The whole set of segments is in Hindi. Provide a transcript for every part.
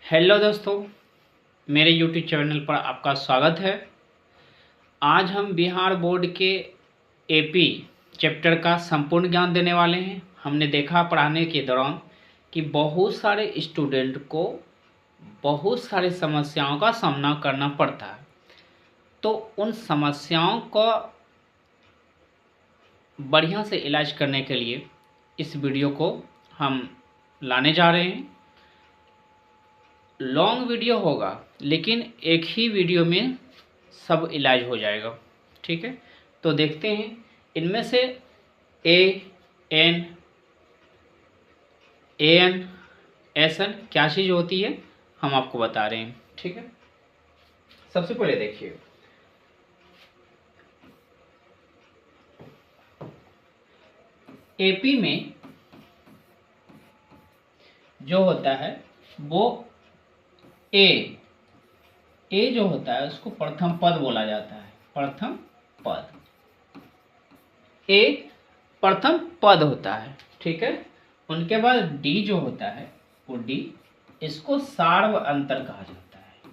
हेलो दोस्तों, मेरे यूट्यूब चैनल पर आपका स्वागत है। आज हम बिहार बोर्ड के एपी चैप्टर का संपूर्ण ज्ञान देने वाले हैं। हमने देखा पढ़ाने के दौरान कि बहुत सारे स्टूडेंट को बहुत सारी समस्याओं का सामना करना पड़ता है, तो उन समस्याओं का बढ़िया से इलाज करने के लिए इस वीडियो को हम लाने जा रहे हैं। लॉन्ग वीडियो होगा, लेकिन एक ही वीडियो में सब इलाज हो जाएगा। ठीक है, तो देखते हैं इनमें से एन एस एन क्या चीज़ होती है, हम आपको बता रहे हैं। ठीक है, सबसे पहले देखिए, एपी में जो होता है वो ए जो होता है उसको प्रथम पद बोला जाता है। प्रथम पद, ए प्रथम पद होता है। ठीक है, उनके बाद डी जो होता है वो डी, इसको सार्व अंतर कहा जाता है।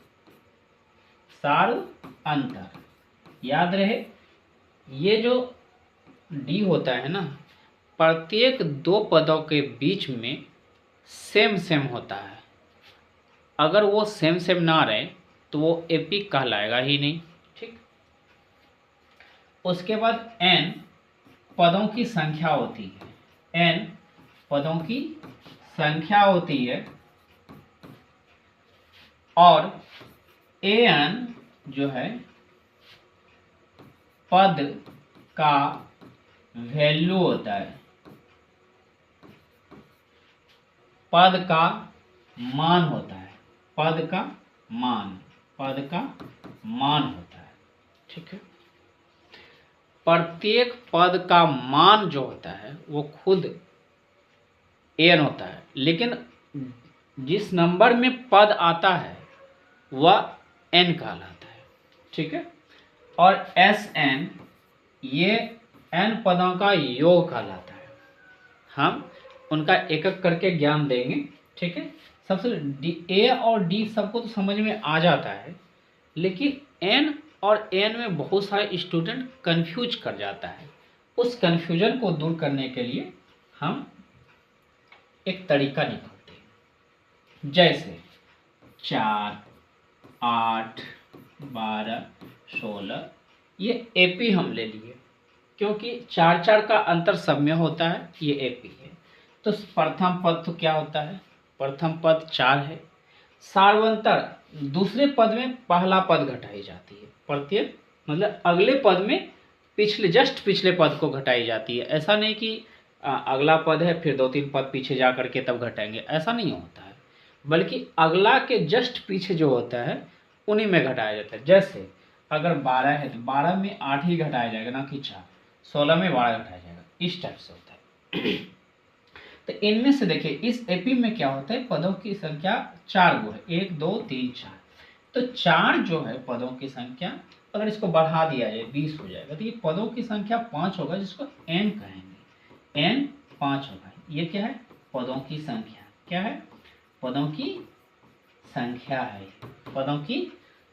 सार्व अंतर, याद रहे, ये जो डी होता है ना, प्रत्येक दो पदों के बीच में सेम सेम होता है। अगर वो सेम सेम ना रहे तो वो एपी कहलाएगा ही नहीं। ठीक, उसके बाद एन पदों की संख्या होती है। एन पदों की संख्या होती है, और एन जो है पद का वैल्यू होता है, पद का मान होता है। पद का मान, पद का मान होता है। ठीक है, प्रत्येक पद का मान जो होता है वो खुद एन होता है, लेकिन जिस नंबर में पद आता है वह एन कहलाता है। ठीक है, और एस एन ये एन पदों का योग कहलाता है। हम उनका एक एक करके ज्ञान देंगे। ठीक है, सबसे डी, ए और डी सबको तो समझ में आ जाता है, लेकिन एन और एन में बहुत सारे स्टूडेंट कंफ्यूज कर जाता है। उस कंफ्यूजन को दूर करने के लिए हम एक तरीका निकालते हैं। जैसे 4, 8, 12, 16 ये एपी हम ले लिए, क्योंकि 4 का अंतर सब में होता है, ये एपी है। तो प्रथम पद तो क्या होता है, प्रथम पद 4 है। सार्वंतर, दूसरे पद में पहला पद घटाई जाती है। प्रत्येक मतलब अगले पद में जस्ट पिछले पद को घटाई जाती है। ऐसा नहीं कि अगला पद है फिर 2-3 पद पीछे जा करके तब घटाएंगे, ऐसा नहीं होता है, बल्कि अगला के जस्ट पीछे जो होता है उन्हीं में घटाया जाता है। जैसे अगर 12 है तो 12 में 8 ही घटाया जाएगा, ना कि 4। 16 में 12 घटाया जाएगा, इस टाइप से होता है। तो इनमें से देखिए, इस एपी में क्या होता है, पदों की संख्या 4 गो है, 1, 2, 3, 4। तो 4 जो है पदों की संख्या, अगर इसको बढ़ा दिया जाए 20 हो जाएगा, तो ये पदों की संख्या 5 होगा, जिसको एन कहेंगे। एन 5 होगा। ये क्या है, पदों की संख्या। क्या है, पदों की संख्या है, पदों की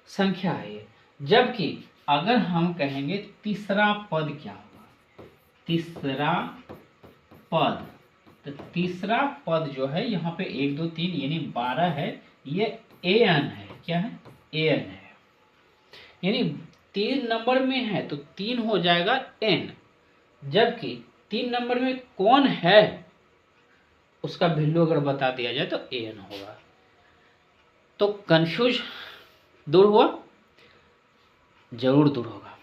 संख्या है ये। जबकि अगर हम कहेंगे तीसरा पद क्या होगा, तीसरा पद, तो तीसरा पद जो है यहाँ पे 1, 2, 3 यानी 12 है, ये एन है। क्या है, एन है, यानी 3 नंबर में है तो 3 हो जाएगा एन। जबकि 3 नंबर में कौन है उसका वैल्यू अगर बता दिया जाए तो एन होगा। तो कंफ्यूज दूर हुआ, जरूर दूर होगा।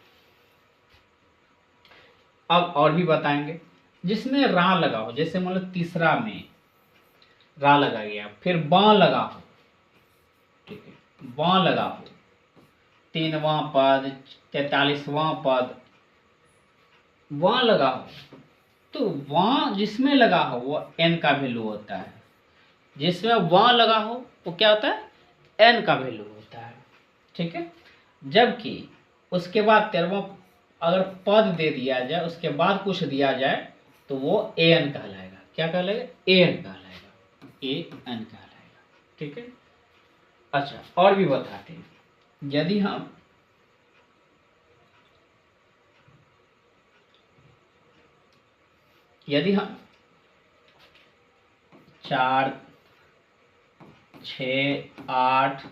अब और भी बताएंगे, जिसमें रा लगा हो, जैसे मान लो तीसरा में रा लगा गया, फिर बां लगा हो। ठीक है, बां लगा हो, 3वां पद, 43वां पद, वहां लगा हो, तो वहां जिसमें लगा हो वो एन का वैल्यू होता है। जिसमें वहां लगा हो वो क्या होता है, एन का वैल्यू होता है। ठीक है, जबकि उसके बाद 13वां अगर पद दे दिया जाए, उसके बाद कुछ दिया जाए, तो वो एन कहलाएगा। क्या कहलाएगा, an कहलाएगा, an कहलाएगा। ठीक है। अच्छा, और भी बताते हैं। यदि हम यदि हम 4, 6, 8,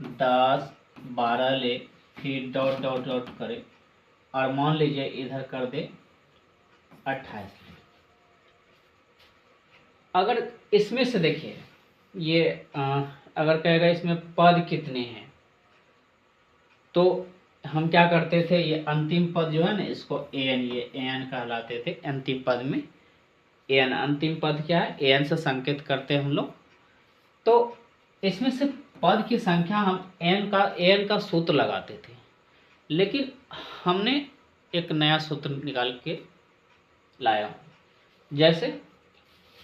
10, 12 ले, फिर डॉट डॉट डॉट करें और मान लीजिए इधर कर दे 28 ले। अगर इसमें से देखिए ये अगर कहेगा इसमें पद कितने हैं, तो हम क्या करते थे, ये अंतिम पद जो है ना, इसको एन, ये एन कहलाते थे अंतिम पद में। एन अंतिम पद क्या है, एन से संकेत करते हैं हम लोग। तो इसमें से पद की संख्या हम एन का सूत्र लगाते थे, लेकिन हमने एक नया सूत्र निकाल के लाया हूँ। जैसे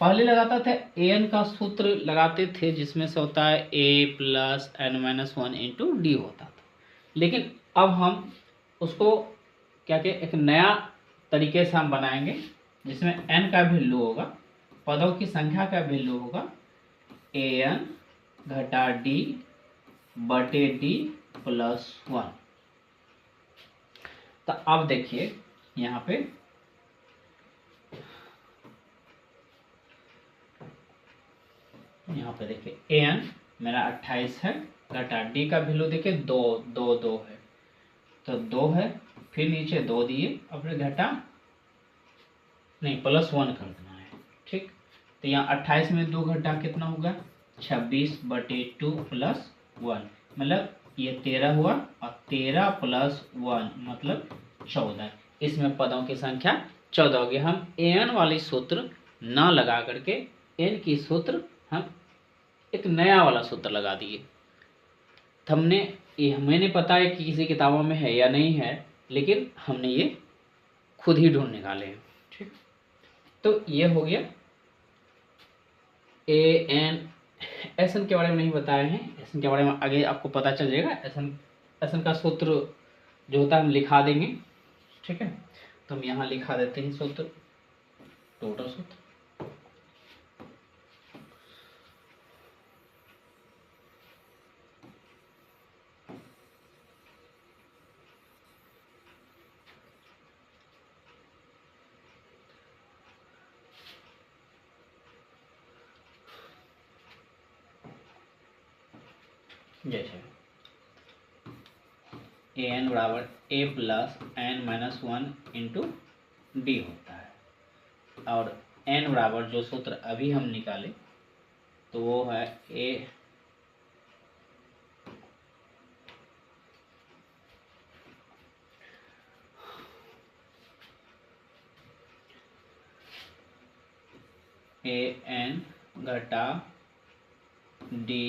पहले लगाता था एन का सूत्र लगाते थे, जिसमें से होता है a plus n minus 1 into D होता था। लेकिन अब हम उसको क्या क्या एक नया तरीके से हम बनाएंगे, जिसमें n का वैल्यू होगा, पदों की संख्या का वैल्यू होगा an घटा d बटे d प्लस 1। तो अब देखिए यहाँ पे देखिए an मेरा 28 है, घटा d का वैल्यू देखिए 2 2 2 है, तो 2 है, फिर नीचे 2 दिए, अब फिर घटा नहीं प्लस 1 कर देना है। ठीक, तो यहाँ 28 में 2 घटा कितना होगा, 26 बटे 2 प्लस 1, मतलब ये 13 हुआ, और 13 प्लस 1 मतलब 14। इसमें पदों की संख्या 14 होगी। हम an वाली सूत्र ना लगा करके n की सूत्र हम एक नया वाला सूत्र लगा दिए। हमने ये हमें नहीं पता है कि किसी किताबों में है या नहीं है, लेकिन हमने ये खुद ही ढूंढ निकाले हैं। ठीक, तो ये हो गया an। एसन के बारे में नहीं बताए हैं, एसन के बारे में आगे आपको पता चल जाएगा। एसन का सूत्र जो होता है हम लिखा देंगे। ठीक है, तो हम यहाँ लिखा देते हैं सूत्र, टोटल सूत्र। जैसे an बराबर a plus n minus 1 into D होता है, और n बराबर जो सूत्र अभी हम निकाले तो वो है an घटा डी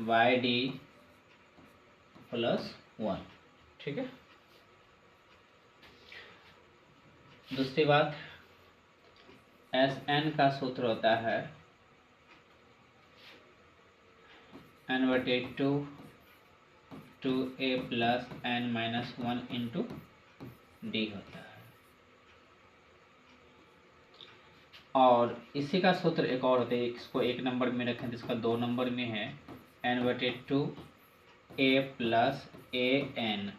बाई डी प्लस 1। ठीक है, दूसरी बात एस एन का सूत्र होता है n बटे 2 2a plus n minus 1 into D होता है। और इसी का सूत्र एक और होता है, इसको 1 नंबर में रखें तो इसका 2 नंबर में है n बटे 2 a प्लस ए एन,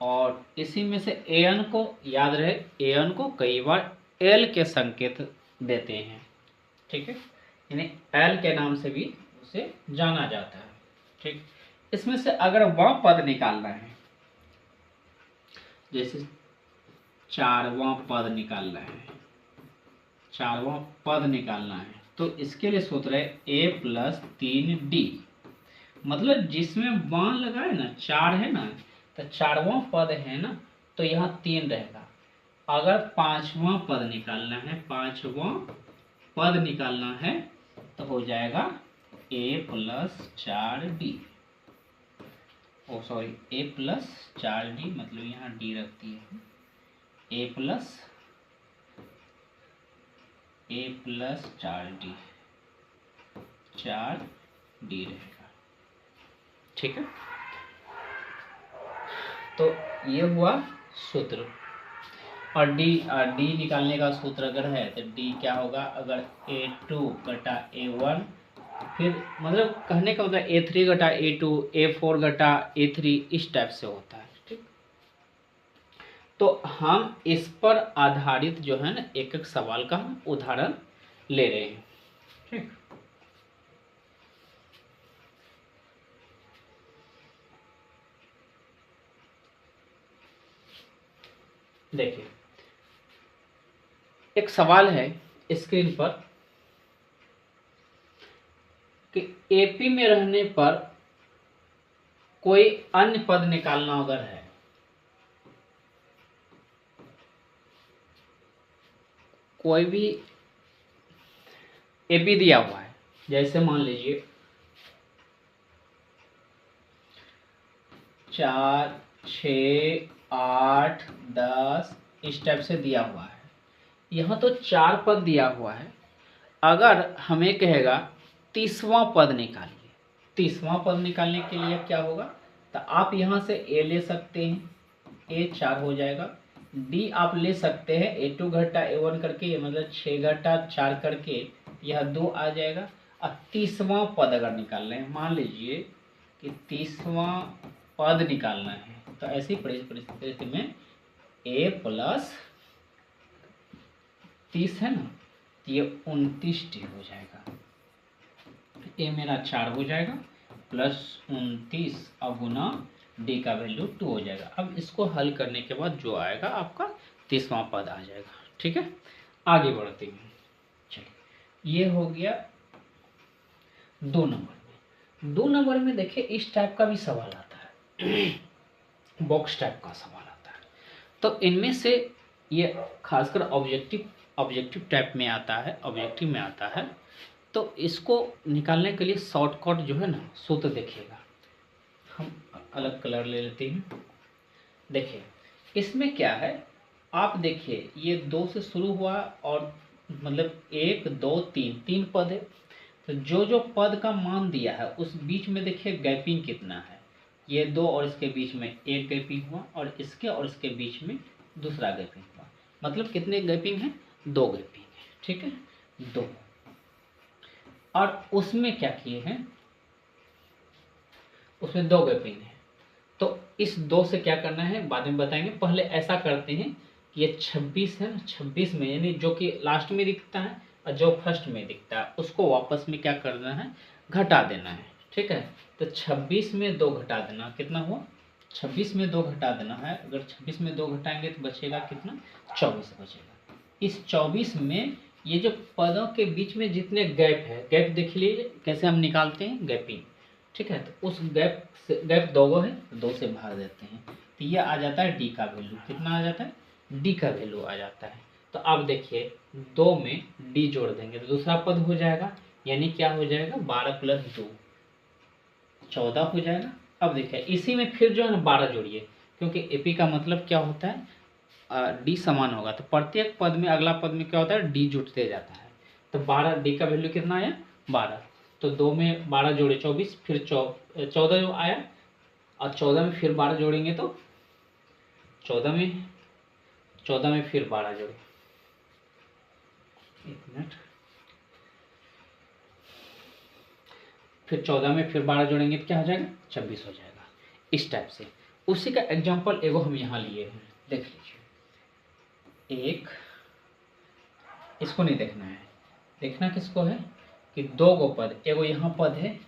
और इसी में से an को याद रहे, an को कई बार l के संकेत देते हैं। ठीक है, यानी l के नाम से भी उसे जाना जाता है। ठीक, इसमें से अगर वह पद निकालना है, जैसे 4वां पद निकालना है, 4वां पद निकालना है, तो इसके लिए सूत्र है a प्लस 3d। मतलब जिसमें वन लगा है ना, 4 है ना, तो 4वां पद है ना, तो यहाँ 3 रहेगा। अगर 5वां पद निकालना है, 5वां पद निकालना है, तो हो जाएगा a plus 4d, oh sorry a plus 4d, मतलब यहाँ d रखती है, a प्लस 4d, 4d रहेगा। ठीक है, तो ये हुआ सूत्र। और डी निकालने का सूत्र अगर है तो डी क्या होगा, अगर A2 घटा A1, फिर मतलब कहने का मतलब A3 घटा A2, A4 घटा A3, इस टाइप से होता है। ठीक, तो हम इस पर आधारित जो है ना एक एक सवाल का हम उदाहरण ले रहे हैं। ठीक, देखिए एक सवाल है स्क्रीन पर कि एपी में रहने पर कोई अन्य पद निकालना अगर है, कोई भी एपी दिया हुआ है, जैसे मान लीजिए 4, 6, 8, 10 इस टाइप से दिया हुआ है। यहाँ तो 4 पद दिया हुआ है, अगर हमें कहेगा 30वां पद निकालिए, 30वां पद निकालने के लिए क्या होगा, तो आप यहाँ से ए ले सकते हैं, ए 4 हो जाएगा, डी आप ले सकते हैं A2 घटा A1 करके, मतलब 6 घटा 4 करके यह 2 आ जाएगा। अब 30वां पद अगर निकालना है, मान लीजिए कि 30वां पद निकालना है, तो ऐसी परिस्थिति में a प्लस 30 है ना, तो ये 29 हो जाएगा। ए मेरा 4 हो जाएगा प्लस 29 और गुना डी का वैल्यू 2 हो जाएगा। अब इसको हल करने के बाद जो आएगा आपका 30वां पद आ जाएगा। ठीक है, आगे बढ़ते हैं। चलिए, ये हो गया 2 नंबर में। 2 नंबर में देखिए इस टाइप का भी सवाल आता है, बॉक्स टाइप का सवाल आता है। तो इनमें से ये खासकर ऑब्जेक्टिव टाइप में आता है, ऑब्जेक्टिव में आता है। तो इसको निकालने के लिए शॉर्टकट जो है ना सूत्र देखिएगा, हम अलग कलर ले लेते हैं। देखिए इसमें क्या है, आप देखिए ये 2 से शुरू हुआ और मतलब 1, 2, 3 पद है। तो जो जो पद का मान दिया है उस बीच में देखिए गैपिंग कितना है, ये 2 और इसके बीच में 1 गैपिंग हुआ और इसके और इसके बीच में दूसरा गैपिंग हुआ, मतलब कितने गैपिंग है, 2 गैपिंग है। ठीक है, 2। और उसमें क्या किए हैं, उसमें 2 गैपिंग है। तो इस 2 से क्या करना है बाद में बताएंगे, पहले ऐसा करते हैं कि ये 26 है ना, 26 में यानी जो कि लास्ट में दिखता है और जो फर्स्ट में दिखता है उसको वापस में क्या करना है, घटा देना है। ठीक है, तो 26 में 2 घटा देना, कितना हुआ, 26 में 2 घटा देना है। अगर 26 में 2 घटाएंगे तो बचेगा कितना, 24 बचेगा। इस 24 में ये जो पदों के बीच में जितने गैप है, गैप देख लीजिए कैसे हम निकालते हैं, गैपिंग। ठीक है, तो उस गैप 2 है, 2 से भाग देते हैं, तो ये आ जाता है डी का वैल्यू, कितना आ जाता है, डी का वैल्यू आ जाता है। तो अब देखिए 2 में डी जोड़ देंगे तो दूसरा पद हो जाएगा, यानी क्या हो जाएगा, 12 प्लस 2 14 हो जाएगा। अब देखिए इसी में फिर जो है ना 12 जोड़िए, क्योंकि एपी का मतलब क्या होता है, डी समान होगा, तो प्रत्येक पद में अगला पद में क्या होता है, डी जुटते जाता है। तो 12, डी का वैल्यू कितना आया, 12। तो 2 में 12 जोड़े 24, फिर 14 जो आया, और 14 में फिर 12 जोड़ेंगे तो 14 में फिर 12 जोड़े, एक मिनट, फिर 14 में फिर 12 जोड़ेंगे तो क्या हो जाएगा, 26 हो जाएगा। इस टाइप से उसी का एग्जाम्पल एगो हम यहाँ लिए हैं, देख लीजिए। एक, इसको नहीं देखना है, देखना किसको है कि 2 गो पद, एगो यहाँ पद है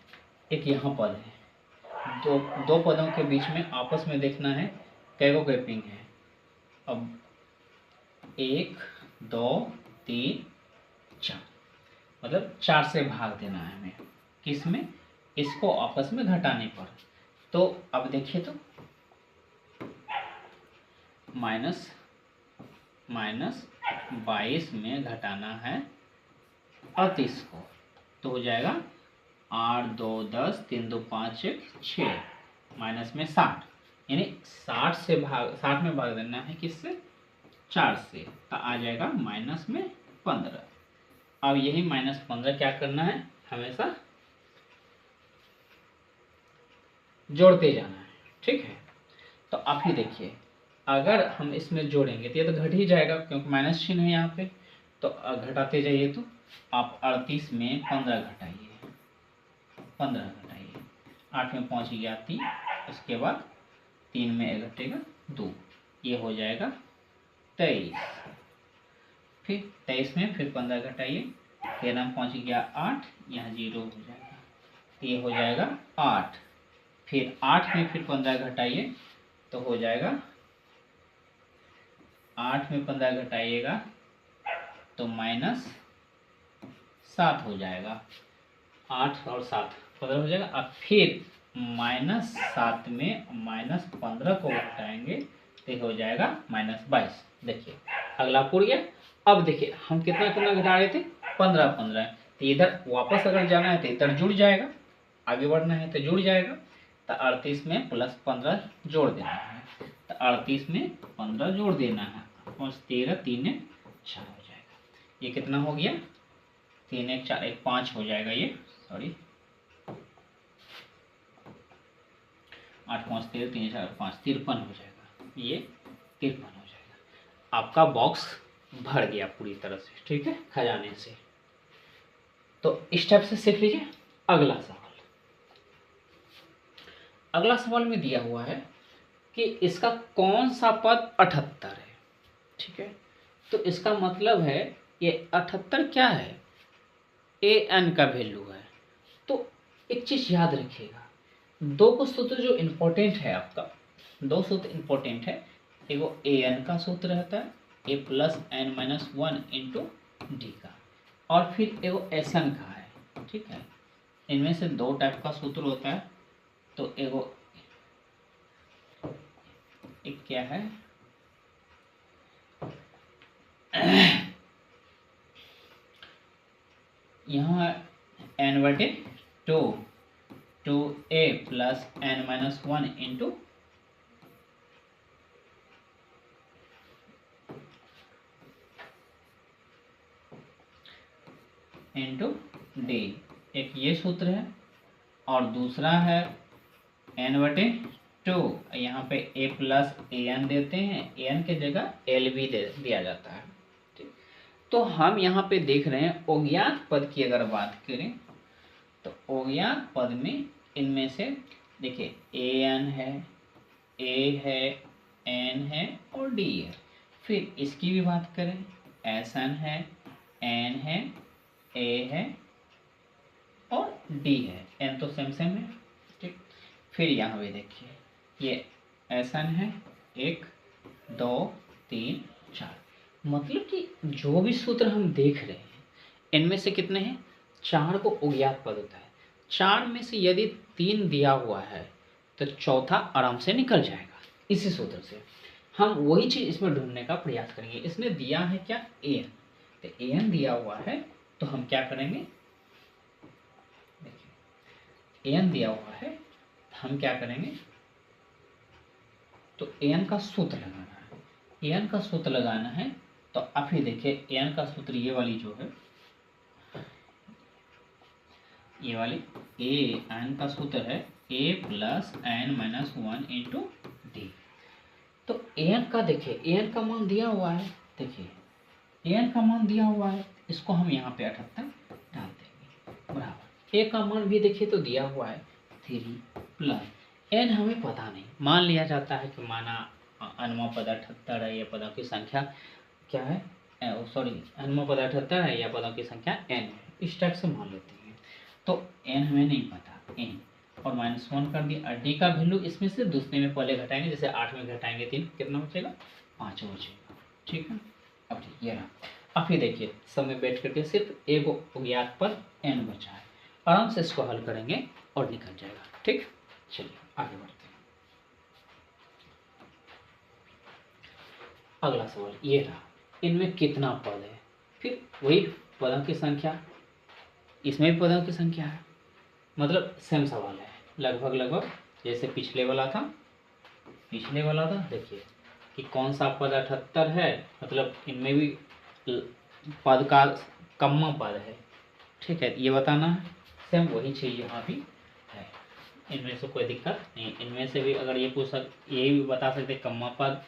एक यहाँ पद है, दो पदों के बीच में आपस में देखना है कैगो गैपिंग है। अब 1, 2, 3, 4, मतलब 4 से भाग देना है हमें, किस में, इसको आपस में घटाने पर। तो अब देखिए तो माइनस 22 में घटाना है 38 को, तो हो जाएगा 8, 2, 10, 3, 2, 5, 1, 6, माइनस में 60, यानी 60 में भाग देना है किससे, 4 से, तो आ जाएगा माइनस में 15। अब यही माइनस 15 क्या करना है, हमेशा जोड़ते जाना है। ठीक है, तो आप ही देखिए अगर हम इसमें जोड़ेंगे तो ये तो घट ही जाएगा क्योंकि माइनस चिन्ह है यहाँ पे, तो घटाते जाइए तो आप 38 में 15 घटाइए, 15 घटाइए, 8 में पहुँच गया 3, उसके बाद 3 में 1 घटेगा 2, ये हो जाएगा 23। फिर 23 में फिर 15 घटाइए, 13 में पहुँच गया 8, यहाँ 0 हो जाएगा, तो ये हो जाएगा 8। फिर 8 में फिर 15 घटाइए तो हो जाएगा, 8 में 15 घटाइएगा तो -7 हो जाएगा, 8 और 7 15 हो जाएगा। अब फिर -7 में -15 को घटाएंगे तो हो जाएगा -22। देखिए अगला पूरा गया। अब देखिए हम कितना कितना घटा रहे थे, 15 15, तो इधर वापस अगर जाना है तो इधर जुड़ जाएगा, आगे बढ़ना है तो जुड़ जाएगा, तो 38 में +15 जोड़ देना है, तो 38 में 15 जोड़ देना है, 13 3 4 हो जाएगा। ये कितना हो गया, 3 1 4 1 5 हो जाएगा, ये सॉरी 8 5 13 3 4 5 53 हो जाएगा, ये 53 हो जाएगा। आपका बॉक्स भर गया पूरी तरह से, ठीक है, खजाने से। तो इस टाइप से सीख लीजिए। अगला सवाल, अगला सवाल में दिया हुआ है कि इसका कौन सा पद 78 है, ठीक है। तो इसका मतलब है ये 78 क्या है, an का वैल्यू है। तो एक चीज याद रखिएगा, दो को सूत्र जो इम्पोर्टेंट है आपका, दो सूत्र इम्पोर्टेंट है, एगो an का सूत्र रहता है, a + n - 1 × d का, और फिर एगो sn का है, ठीक है। इनमें से दो टाइप का सूत्र होता है। तो एगो एक क्या है, यहाँ n/2 2a + n - 1 × d, एक ये सूत्र है, और दूसरा है n/2, यहाँ पे a + an देते हैं, an के जगह l भी दिया जाता है, ठीक। तो हम यहाँ पे देख रहे हैं अज्ञात पद की अगर बात करें तो अज्ञात पद में इनमें से देखिए an है, a है, n है और d है। फिर इसकी भी बात करें, sn है, n है, a है और d है, n तो सेम सेम है, ठीक। फिर यहाँ पे देखिए ये sn है, 1 2 3 4, मतलब कि जो भी सूत्र हम देख रहे हैं इनमें से कितने हैं, 4 को अज्ञात पद होता है। 4 में से यदि 3 दिया हुआ है तो चौथा आराम से निकल जाएगा। इसी सूत्र से हम वही चीज इसमें ढूंढने का प्रयास करेंगे। इसमें दिया है क्या, an, तो an दिया हुआ है तो हम क्या करेंगे, देखिए an दिया हुआ है हम क्या करेंगे, तो an का सूत्र लगाना है, an का सूत्र लगाना है। तो आप ही देखिए an का सूत्र ये वाली जो है, ये वाली an का सूत्र है a + n - 1 × d। तो an का देखिए an का मान दिया हुआ है, देखिए an का मान दिया हुआ है, इसको हम यहाँ पे 78 डाल देंगे, बराबर a का मान भी देखिए तो दिया हुआ है 3 + n हमें पता नहीं, मान लिया जाता है कि माना अनवा पद 78 है या पदों की संख्या क्या है, सॉरी अनवा पद 78 है या पदों की संख्या n है, इस टाइप से मान लेते हैं। तो n हमें नहीं पता, n और -1 कर दिया, d का वैल्यू इसमें से दूसरे में पहले घटाएंगे, जैसे 8 में घटाएंगे 3 कितना बचेगा, 5 बचेगा, ठीक है। अब ये रहा। अब ये देखिए सब में बैठ करके सिर्फ एक अज्ञात पद n बचा है, आराम से इसको हल करेंगे और निकल जाएगा, ठीक। चलिए आगे बढ़ते हैं। अगला सवाल ये रहा, इनमें कितना पद है, फिर वही पदों की संख्या, इसमें भी पदों की संख्या है, मतलब सेम सवाल है लगभग जैसे पिछले वाला था। देखिए कि कौन सा पद 78 है, मतलब इनमें भी पद का कम्मा पद है, ठीक है, ये बताना है। सेम वही चीज़ यहाँ भी है, इनमें से कोई दिक्कत नहीं। इनमें से भी अगर ये पूछ ये भी बता सकते कम्मा पद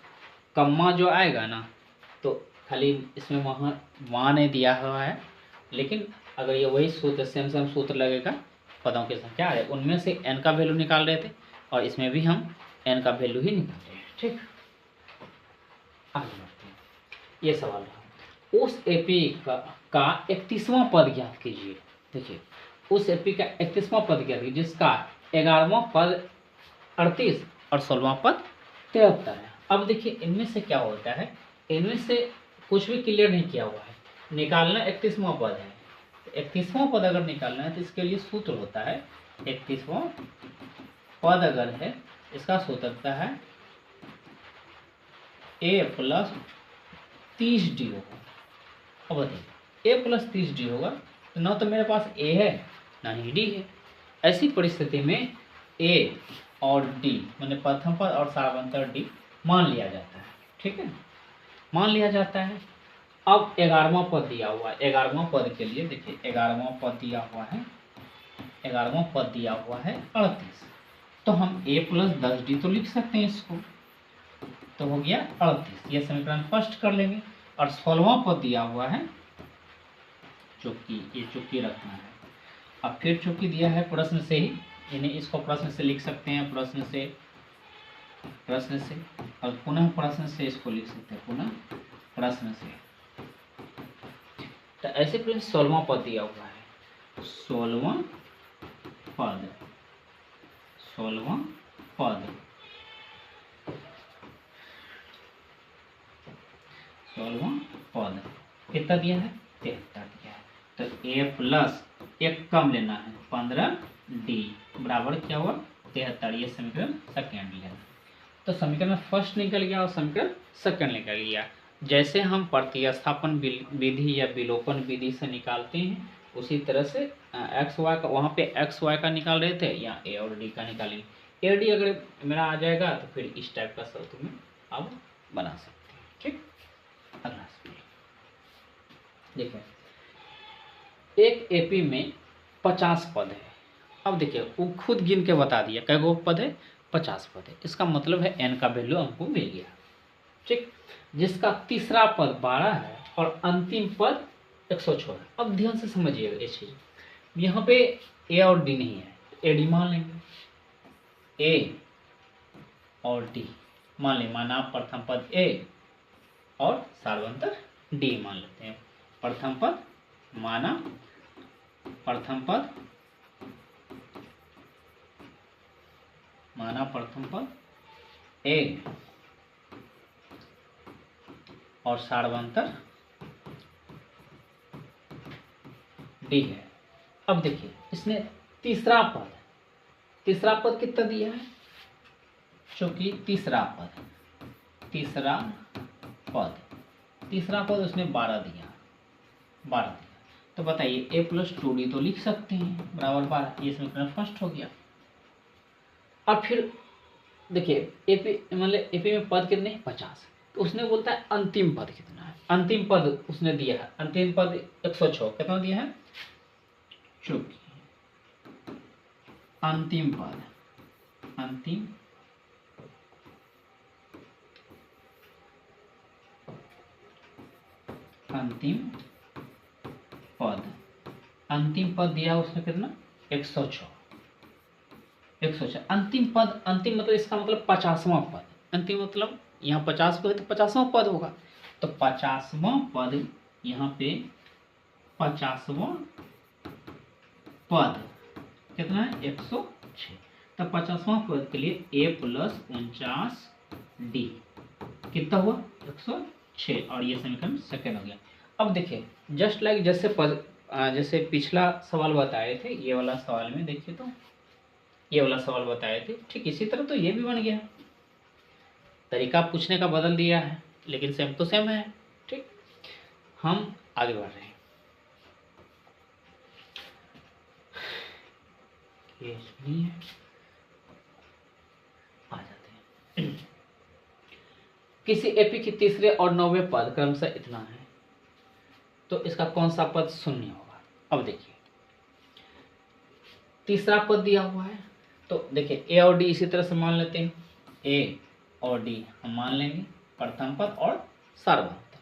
कम्मा जो आएगा ना, तो खाली इसमें वहाँ नहीं दिया हुआ है, लेकिन अगर ये वही सूत्र सेम सेम सूत्र लगेगा, पदों की संख्या है, उनमें से n का वैल्यू निकाल रहे थे और इसमें भी हम n का वैल्यू ही निकाल रहे हैं। ठीक, आगे बढ़ते हैं। ये सवाल रहा, उस एपी का 31वां पद ज्ञात कीजिए। देखिए, उस एपी का 31वां पद ज्ञात कीजिए जिसका 11वां पद 38 और 16वां पद 73 है। अब देखिए, इनमें से क्या होता है, इनमें से कुछ भी क्लियर नहीं किया हुआ है, निकालना 31वां पद है। 31वां पद अगर निकालना है तो इसके लिए सूत्र होता है, 31वां पद अगर है, इसका सूत्र होता है a प्लस 30d होगा। अब बताइए, a प्लस 30d होगा तो ना तो मेरे पास a है ना ही d है। ऐसी परिस्थिति में a और d मैंने प्रथम पद और सार्वंतर d मान लिया जाता है। ठीक है, मान लिया जाता है। अब 11वां पद दिया हुआ है, 11वां पद के लिए देखिए, 11वां पद दिया हुआ है, 11वां पद दिया हुआ है 38, तो हम a प्लस 10d तो लिख सकते हैं इसको, तो हो गया 38। ये समीकरण फर्स्ट कर लेंगे। और 16वां पद दिया हुआ है चौकी, ये चौकी रखना है। अब फिर चौकी दिया है प्रश्न से ही, यानी इसको प्रश्न से लिख सकते हैं, प्रश्न से और पुनः प्रश्न से इसको लिख सकते हैं, पुनः प्रश्न से। तो ऐसे फिर 16वां पद दिया हुआ है, 16वां पद, 16वां पद, 16वां पद कितना दिया है, 73 दिया है। तो a प्लस एक कम लेना है, 15d बराबर क्या हुआ, 73। ये समीकरण सेकेंड लिया, तो समीकरण फर्स्ट निकल गया और समीकरण सेकेंड निकल गया। जैसे हम प्रतिस्थापन विधि या विलोपन विधि से निकालते हैं, उसी तरह से एक्स वाई का, वहाँ पे एक्स वाई का निकाल रहे थे, यहाँ ए और डी का निकालेंगे। ए और डी अगर मेरा आ जाएगा तो फिर इस टाइप का सूत्र में अब बना सकते हैं। ठीक, अगला देखिए, एक एपी में 50 पद है। अब देखिए, वो खुद गिन के बता दिया कै गो पद है, 50 पद है। इसका मतलब है n का वैल्यू हमको मिल गया। ठीक, जिसका तीसरा पद 12 है और अंतिम पद 106 है। अब ध्यान से समझिएगा ये चीज, यहाँ पे a और d नहीं है, ए डी मान लेंगे, a और d मान लें, माना प्रथम पद a और सार्वंतर d मान लेते हैं। प्रथम पद माना, प्रथम पद माना, प्रथम पद a और सार्वंतर d है। अब देखिए, इसने तीसरा पद कितना दिया है, चूंकि तीसरा पद उसने 12 दिया, तो बताइए a प्लस 2d तो लिख सकते हैं बराबर 12। ये समीकरण फर्स्ट हो गया। अब फिर देखिए, एपी मतलब एपी में पद कितने हैं, 50, तो उसने बोलता है अंतिम पद कितना है। अंतिम पद उसने दिया है, अंतिम पद 106 कितना दिया है, चूंकि अंतिम पद अंतिम पद दिया उसने कितना, 106। अंतिम मतलब इसका मतलब 50वां पद। अंतिम मतलब यहाँ 50 को है तो 50वां पद होगा, तो 50वां पद यहाँ पे 50वां पद कितना है, 106। तो 50वां पद के लिए a प्लस 49d कितना हुआ, 106, और ये समीकरण सेकेंड हो गया। अब देखिए, जस्ट लाइक जैसे पिछला सवाल बताए थे, ये वाला सवाल में देखिए, तो ये वाला सवाल बताए थे, ठीक इसी तरह तो ये भी बन गया। तरीका पूछने का बदल दिया है, लेकिन सेम तो सेम है। ठीक, हम आगे बढ़ रहे हैं। ये नहीं है, आ जाते हैं। किसी एपी की तीसरे और 9वें पद क्रमशः इतना है, तो इसका कौन सा पद शून्य होगा। अब देखिए, तीसरा पद दिया हुआ है, तो देखिए a और d इसी तरह से मान लेते हैं, a और d हम मान लेंगे, प्रथम पद और सार्वंतर।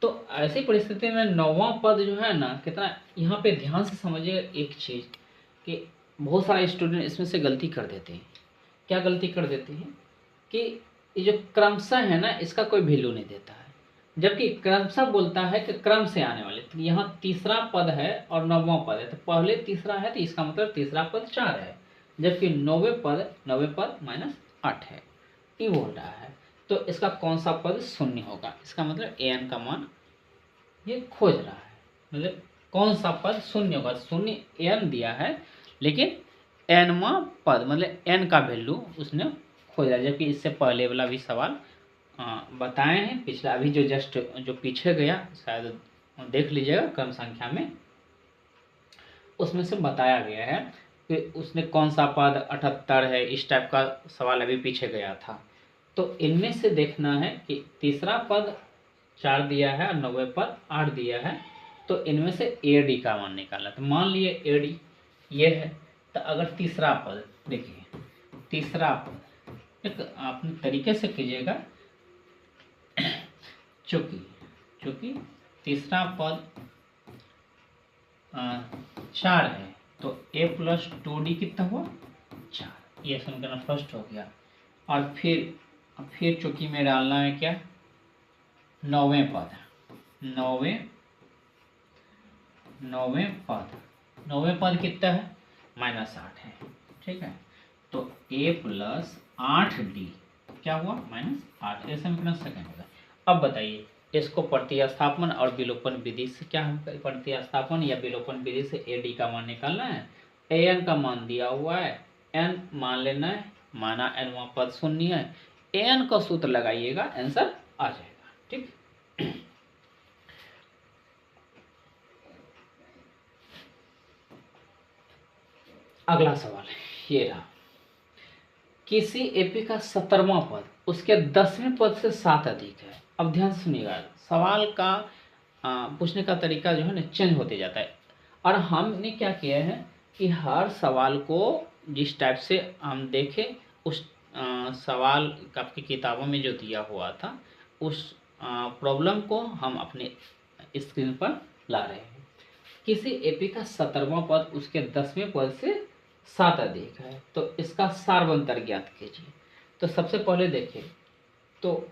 तो ऐसी परिस्थिति में नौवां पद जो है ना, कितना यहाँ पे ध्यान से समझिए एक चीज़ कि बहुत सारे स्टूडेंट इसमें से गलती कर देते हैं। क्या गलती कर देते हैं कि ये जो क्रमशः है ना, इसका कोई वैल्यू नहीं देता है, जबकि क्रमशः बोलता है कि क्रम से आने वाले। तो यहाँ तीसरा पद है और नौवां पद है, तो पहले तीसरा है तो इसका मतलब तीसरा पद 4 है, जबकि नौवे पद -8 है, ये बोल रहा है। तो इसका कौन सा पद शून्य होगा, इसका मतलब an का मान ये खोज रहा है, मतलब कौन सा पद शून्य होगा। शून्य n दिया है, लेकिन nवां पद मतलब n का वैल्यू उसने खोज रहा है। जबकि इससे पहले वाला भी सवाल बताए हैं, पिछला अभी जो जस्ट जो पीछे गया, शायद देख लीजिएगा क्रम संख्या में, उसमें से बताया गया है कि उसने कौन सा पद 78 है, इस टाइप का सवाल अभी पीछे गया था। तो इनमें से देखना है कि तीसरा पद 4 दिया है और नौवे पद 8 दिया है, तो इनमें से ए डी का मान निकालना। तो मान लिए ए डी ये है, तो अगर तीसरा पद देखिए, तीसरा पद एक अपने तरीके से कीजिएगा, चूंकि तीसरा पद 4 है, तो a + 2d कितना हुआ 4, ये समीकरण फर्स्ट हो गया। और फिर चूंकि में डालना है क्या, नौवें पद कितना है -8 है, ठीक है। तो a + 8d क्या हुआ -8, ये समीकरण सेकंड होगा। अब बताइए इसको प्रतिस्थापन और विलोपन विधि से, क्या हम प्रतिस्थापन या विलोपन विधि से ए डी का मान निकालना है। an का मान दिया हुआ है, n मान लेना है, माना nवां पद शून्य है, an का सूत्र लगाइएगा, आंसर आ जाएगा, ठीक। अगला सवाल है ये रहा, किसी एपी का 17वां पद उसके 10वें पद से 7 अधिक है। अब ध्यान सुनिएगा, सवाल का पूछने का तरीका जो है ना चेंज होते जाता है, और हमने क्या किया है कि हर सवाल को जिस टाइप से हम देखें उस सवाल आपकी किताबों में जो दिया हुआ था उस प्रॉब्लम को हम अपने स्क्रीन पर ला रहे हैं। किसी एपी का 17वां पद उसके 10वें पद से 7 अधिक है, तो इसका सार्वंतर ज्ञात कीजिए। तो सबसे पहले देखिए, तो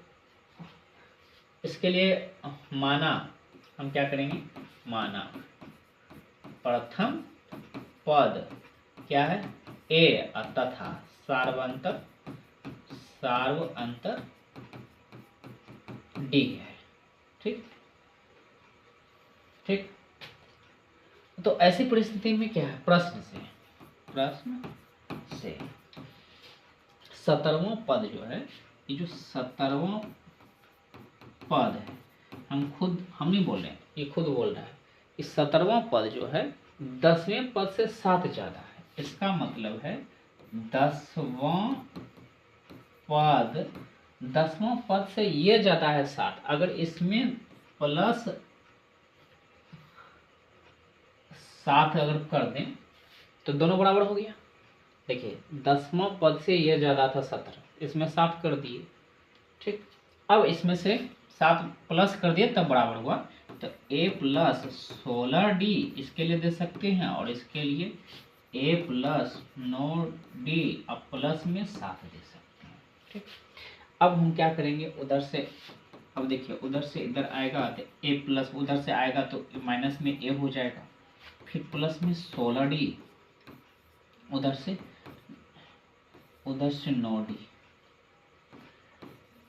इसके लिए माना हम क्या करेंगे, माना प्रथम पद क्या है ए तथा सार्वंतर डी है, ठीक। तो ऐसी परिस्थिति में क्या है, प्रश्न से 17वां पद जो है, ये जो 17वां पद है, हम नहीं बोल रहे हैं, ये खुद बोल रहा है, इस 17वां पद जो है 10वें पद से 7 ज़्यादा है। इसका मतलब है 10वां पद से ये ज़्यादा है 7। अगर इसमें +7 अगर कर दें तो दोनों बराबर हो गया। देखिए 10वां पद से ये ज़्यादा था 17, इसमें 7 कर दिए, ठीक। अब इसमें से 7 प्लस कर दिए तब बराबर हुआ, तो a + 16d इसके लिए दे सकते हैं, और इसके लिए a + 9d अब प्लस में 7 दे सकते हैं, ठीक। अब हम क्या करेंगे, उधर से, अब देखिए उधर से इधर आएगा तो a+ उधर से आएगा तो माइनस में a हो जाएगा, फिर प्लस में 16d, उधर से 9d,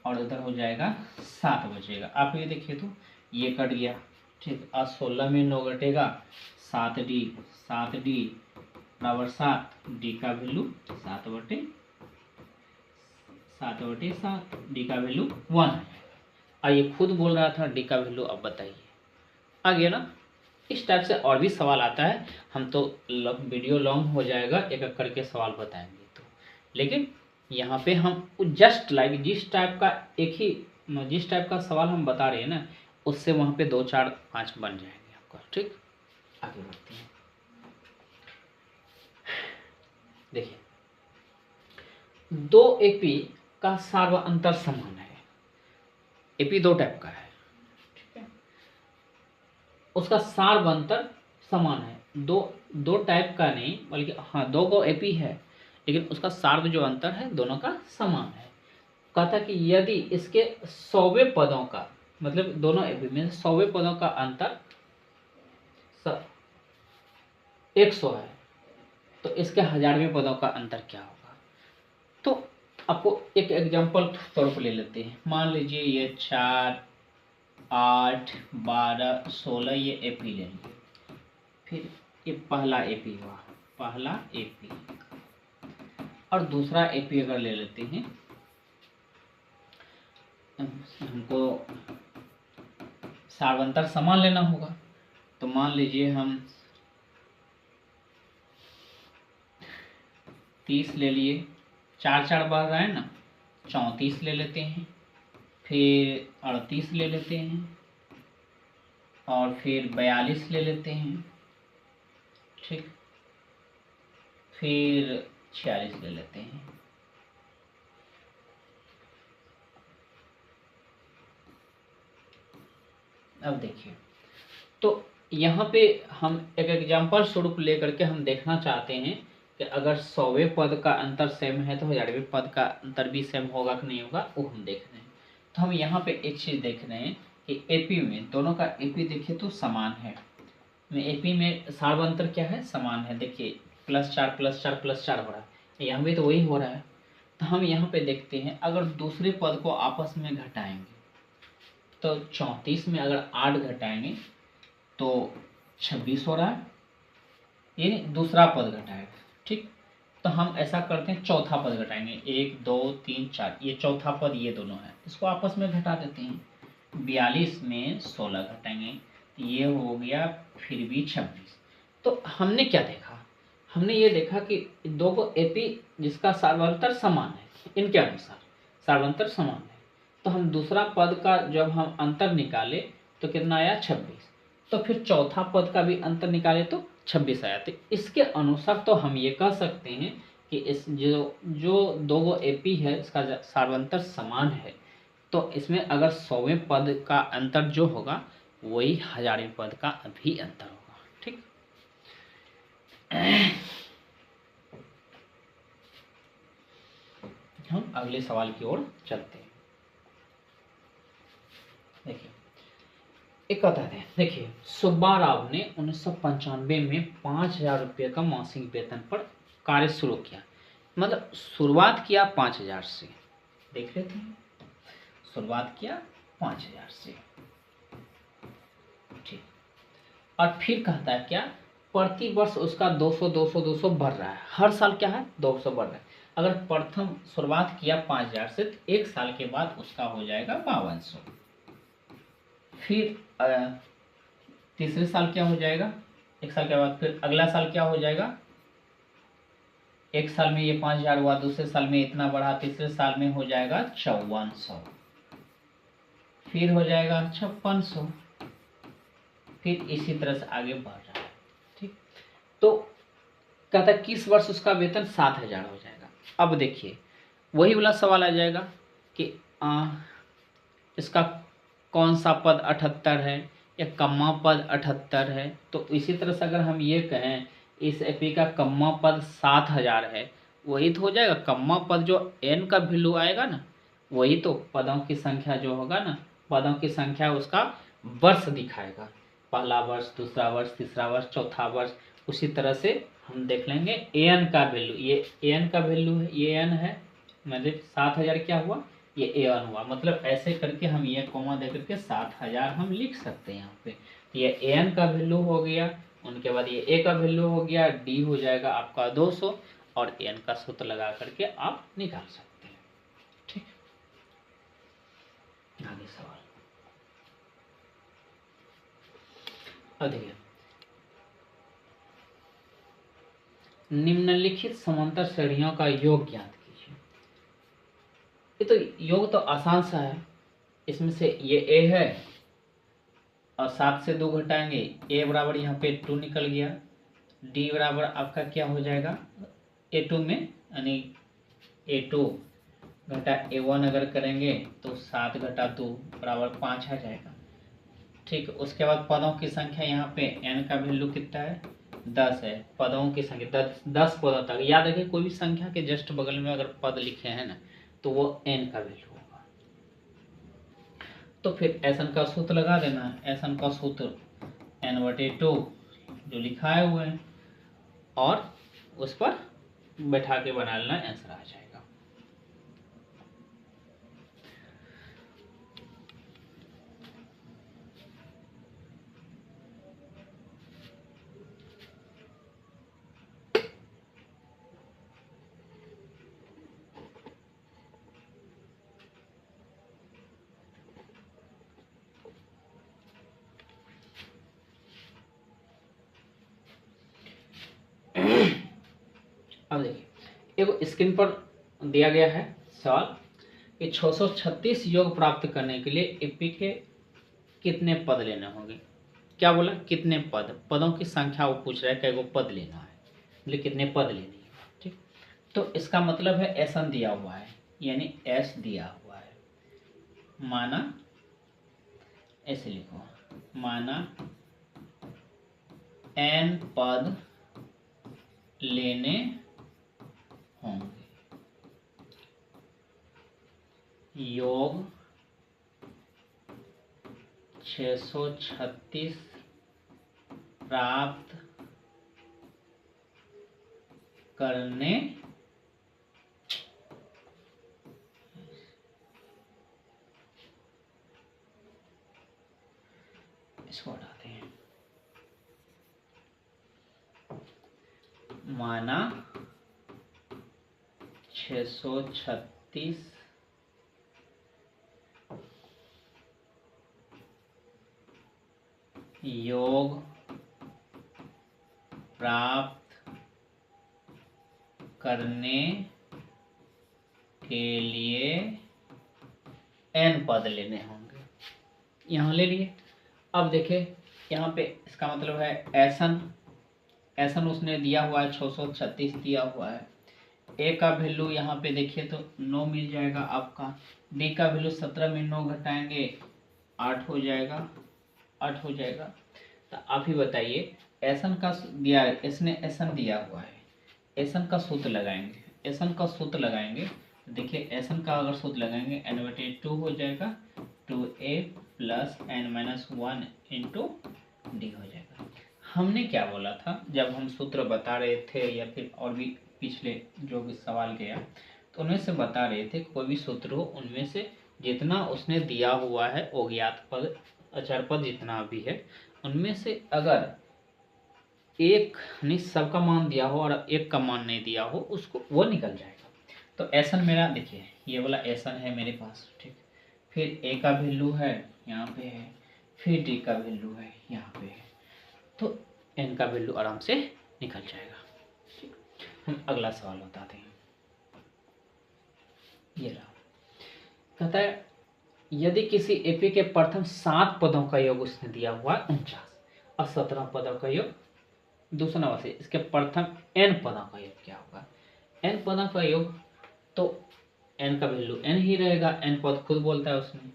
और उधर हो जाएगा 7 बचेगा। आप ये देखिए तो ये कट गया, ठीक। आज 16 में 9 घटेगा, 7d बराबर 7, डी का वैल्यू 7/7, डी का वैल्यू 1 है। और ये खुद बोल रहा था डी का वैल्यू, अब बताइए आ गया ना। इस टाइप से और भी सवाल आता है, हम तो वीडियो लॉन्ग हो जाएगा एक एक करके सवाल बताएंगे तो, लेकिन यहाँ पे हम जस्ट लाइक जिस टाइप का सवाल हम बता रहे हैं ना, उससे वहाँ पे 2 4 5 बन जाएंगे आपका, ठीक। आगे बढ़ते हैं, देखिए 2 एपी का सार्वअंतर समान है, एपी दो टाइप का है, ठीक है। उसका सार्वंतर समान है, दो टाइप का नहीं, बल्कि हाँ दो गो एपी है, लेकिन उसका सार्व जो अंतर है दोनों का समान है। कहता कि यदि इसके 100वें पदों का, मतलब दोनों एपी में 100वें पदों का अंतर 100 है, तो इसके 1000वें पदों का अंतर क्या होगा। तो आपको एक एग्जांपल तौर पर ले लेते हैं। मान लीजिए ये 4, 8, 12, 16 ये एपी ले लीजिए। फिर ये पहला एपी हुआ, पहला एपी, और दूसरा एपी अगर ले लेते हैं, हमको सार्वंतर समान लेना होगा। तो मान लीजिए हम 30 ले लिए, 4 4 बढ़ रहा है ना, 34 ले लेते हैं, फिर 38 ले लेते हैं, और फिर 42 ले लेते हैं, ठीक, फिर 46 ले लेते हैं। अब देखिए, तो यहाँ पे हम एक एग्जांपल स्वरूप लेकर के हम देखना चाहते हैं कि अगर 100वें पद का अंतर सेम है तो 1000वें पद का अंतर भी सेम होगा कि नहीं होगा, वो हम देख रहे हैं। तो हम यहाँ पे एक चीज़ देख रहे हैं कि एपी में दोनों का एपी देखिए तो समान है। एपी में सार्वंतर क्या है, समान है। देखिए +4 +4 +4 हो रहा है, यहाँ भी तो वही हो रहा है। तो हम यहाँ पे देखते हैं, अगर दूसरे पद को आपस में घटाएंगे तो 34 में अगर 8 घटाएंगे तो 26 हो रहा है, ये दूसरा पद घटाएगा, ठीक। तो हम ऐसा करते हैं, चौथा पद घटाएंगे, 1 2 3 4, ये चौथा पद ये दोनों है, इसको आपस में घटा देते हैं। 42 में 16 घटाएंगे, ये हो गया फिर भी 26। तो हमने क्या देखा, हमने ये देखा कि दो को एपी जिसका सार्वंतर समान है, इनके अनुसार सार्वंतर समान है, तो हम दूसरा पद का जब हम अंतर निकाले तो कितना आया, 26। तो फिर चौथा पद का भी अंतर निकाले तो 26 आया। तो इसके अनुसार तो हम ये कह सकते हैं कि इस जो दो गो एपी है इसका सार्वंतर समान है, तो इसमें अगर 100वें पद का अंतर जो होगा वही 1000वें पद का भी अंतर होगा, ठीक। हम अगले सवाल की ओर चलते हैं। देखिए एक कहता है, देखिए सुब्बा राव ने 1995 में 5000 रुपये का मासिक वेतन पर कार्य शुरू किया। मतलब शुरुआत किया 5000 से, देख लेते हैं, शुरुआत किया 5000 से, ठीक। और फिर कहता है क्या, प्रति वर्ष उसका 200 200 200 बढ़ रहा है, हर साल क्या है 200 बढ़ रहा है। अगर प्रथम शुरुआत किया 5000 से तो एक साल के बाद उसका हो जाएगा 5200। फिर तीसरे साल क्या हो जाएगा, एक साल के बाद फिर अगला साल क्या हो जाएगा, एक साल में ये 5000 हुआ, दूसरे साल में इतना बढ़ा, तीसरे साल में हो जाएगा 5400, फिर हो जाएगा 5600, फिर इसी तरह से आगे बढ़ रहा है, ठीक। तो कहता है किस वर्ष उसका वेतन 7000 हो जाएगा। अब देखिए वही वाला सवाल आ जाएगा कि इसका कौन सा पद 78 है या कम्मा पद 78 है। तो इसी तरह से अगर हम ये कहें इस एपी का कम्मा पद 7000 है, वही तो हो जाएगा कम्मा पद जो n का वैल्यू आएगा ना, वही तो पदों की संख्या जो होगा ना, पदों की संख्या उसका वर्ष दिखाएगा, पहला वर्ष, दूसरा वर्ष, तीसरा वर्ष, चौथा वर्ष। उसी तरह से हम देख लेंगे an का वैल्यू, ये an का वैल्यू है, ये n है, मतलब 7000 क्या हुआ, ये an हुआ। मतलब ऐसे करके हम ये कोमा दे करके 7000 हम लिख सकते हैं यहाँ पे। ये an का वैल्यू हो गया, उनके बाद ये a का वैल्यू हो गया, d हो जाएगा आपका 200, और n का सूत्र लगा करके आप निकाल सकते हैं, ठीक। आगे सवाल देखिए, निम्नलिखित समांतर श्रेणियों का योग ज्ञात कीजिए। ये तो योग तो आसान सा है, इसमें से ये a है और 7 से 2 घटाएंगे, a बराबर यहाँ पे 2 निकल गया, d बराबर आपका क्या हो जाएगा a2 में, यानी a2 घटा A1 अगर करेंगे तो 7 घटा 2 बराबर 5 आ जाएगा। ठीक, उसके बाद पदों की संख्या यहाँ पे n का वैल्यू कितना है 10 है। पदों की संख्या 10 पदों तक याद रखिए, कोई भी संख्या के जस्ट बगल में अगर पद लिखे हैं ना तो वो n का वैल्यू होगा। तो फिर एसन का सूत्र लगा देना है। एसन का सूत्र n/2 जो लिखाए हुए हैं और उस पर बैठा के बना लेना, आंसर आ जाएगा। अब देखिए, एक स्क्रीन पर दिया गया है सवाल कि 636 योग प्राप्त करने के लिए एपी के कितने पद लेने होंगे। क्या बोला, कितने पद, पदों की संख्या वो पूछ रहा है, कैगो पद लेना है, मतलब कितने पद लेनी है। ठीक, तो इसका मतलब है एसन दिया हुआ है, यानी एस दिया हुआ है, माना ऐसे लिखो, माना n पद लेने होंगे, योग 636 प्राप्त करने इसको हटाते हैं, माना 636 योग प्राप्त करने के लिए n पद लेने होंगे। यहाँ ले लिए। अब देखिए यहाँ पे इसका मतलब है एसन उसने दिया हुआ है 636 दिया हुआ है। ए का वैल्यू यहाँ पे देखिए तो 9 मिल जाएगा आपका। डी का वैल्यू 17 में 9 घटाएंगे 8 हो जाएगा, 8 हो जाएगा। तो आप ही बताइए, एसन का दिया, इसने एसन दिया हुआ है, एसन का सूत्र लगाएंगे, एसन का सूत्र लगाएंगे। देखिए एसन का अगर सूत्र लगाएंगे n/2 हो जाएगा, 2a plus n-1 into D हो जाएगा। हमने क्या बोला था जब हम सूत्र बता रहे थे, या फिर और भी पिछले जो भी सवाल गया तो उनमें से बता रहे थे, कोई भी सूत्र हो उनमें से जितना उसने दिया हुआ है अज्ञात पद अचर पद जितना भी है, उनमें से अगर एक नहीं सबका मान दिया हो और एक का मान नहीं दिया हो, उसको वो निकल जाएगा। तो एसन मेरा देखिए, ये वाला एसन है मेरे पास, ठीक। फिर ए का वैल्यू है यहाँ पे है, फिर डी का वैल्यू है यहाँ पे है, तो एन का वैल्यू आराम से निकल जाएगा। ठीक, हम अगला सवाल बताते हैं। ये रहा, कहता है यदि किसी एपी के प्रथम 7 पदों का योग उसने दिया हुआ है 49 और 17 पदों का योग 289, इसके प्रथम n पदों का योग क्या होगा। n पदों का योग तो n का वैल्यू n ही रहेगा, n पद खुद बोलता है उसने।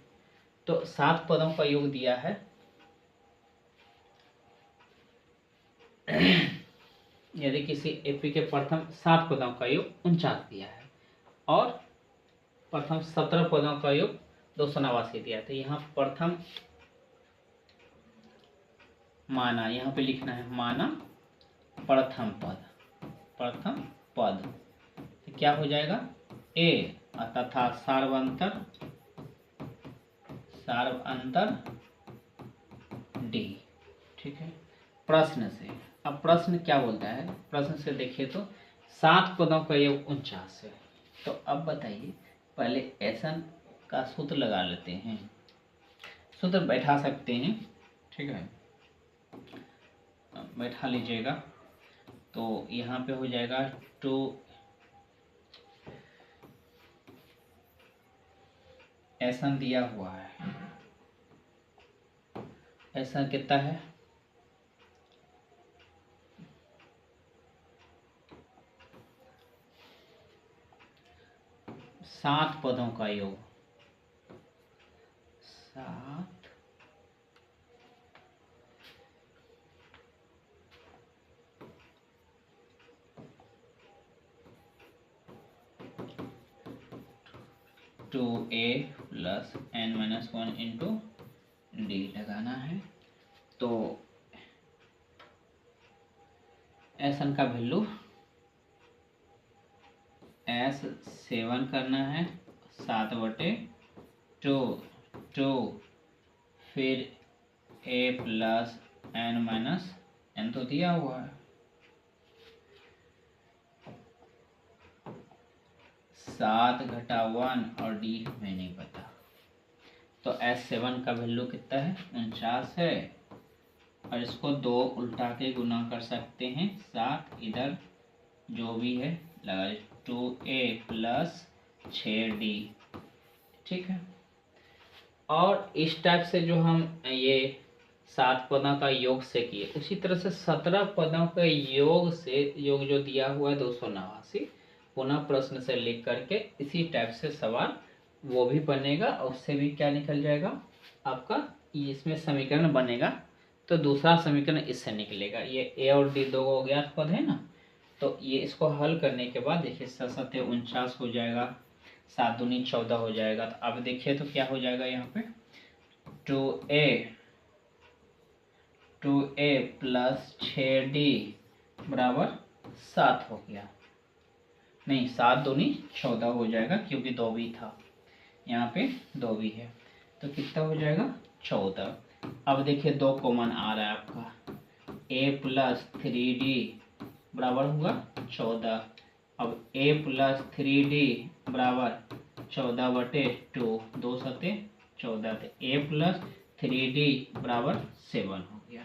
तो 7 पदों का योग दिया है यदि किसी एपी के प्रथम 7 पदों का योग 49 दिया है और प्रथम 17 पदों का योग 289 दिया, तो यहाँ प्रथम माना, यहाँ पे लिखना है माना प्रथम पद, प्रथम पद तो क्या हो जाएगा ए तथा सार्वंतर डी। ठीक है, प्रश्न से, अब प्रश्न क्या बोलता है, प्रश्न से देखिए तो 7 पदों का योग 49 है। तो अब बताइए, पहले एसन का सूत्र लगा लेते हैं, सूत्र बैठा सकते हैं, ठीक है, बैठा लीजिएगा। तो यहाँ पे हो जाएगा 2 एसन दिया हुआ है, एसन कितना है 7 7 पदों का योग, 7 2a plus n-1 into D लगाना है। तो एस का वैल्यू S7 करना है, 7/2 फिर a प्लस n-n तो दिया हुआ है, 7 घटा 1 और डी हमें नहीं पता। तो S7 का वैल्यू कितना है, 49 है। और इसको 2 उल्टा के गुना कर सकते हैं, 7 इधर जो भी है लगा 2a प्लस 6d, ठीक है। और इस टाइप से जो हम ये 7 पदों का योग से किए, उसी तरह से 17 पदों का योग से योग जो दिया हुआ है 289, पुनः प्रश्न से लिख करके इसी टाइप से सवाल वो भी बनेगा, और उससे भी क्या निकल जाएगा आपका, इसमें समीकरण बनेगा। तो दूसरा समीकरण इससे निकलेगा, ये ए और डी 2 अज्ञात पद है ना, तो ये इसको हल करने के बाद देखिए 7 × 49 हो जाएगा, 7 दूनी 14 हो जाएगा। तो अब देखिए तो क्या हो जाएगा यहाँ पे, 2a प्लस 6d बराबर 7 हो गया, नहीं 7 दूनी 14 हो जाएगा, क्योंकि 2 भी था यहाँ पे, 2 भी है, तो कितना हो जाएगा 14। अब देखिए 2 कॉमन आ रहा है आपका, a प्लस 3d बराबर होगा 14। अब a प्लस 3d बराबर 14/2, 2 सते 14, तो a प्लस 3d बराबर 7 हो गया,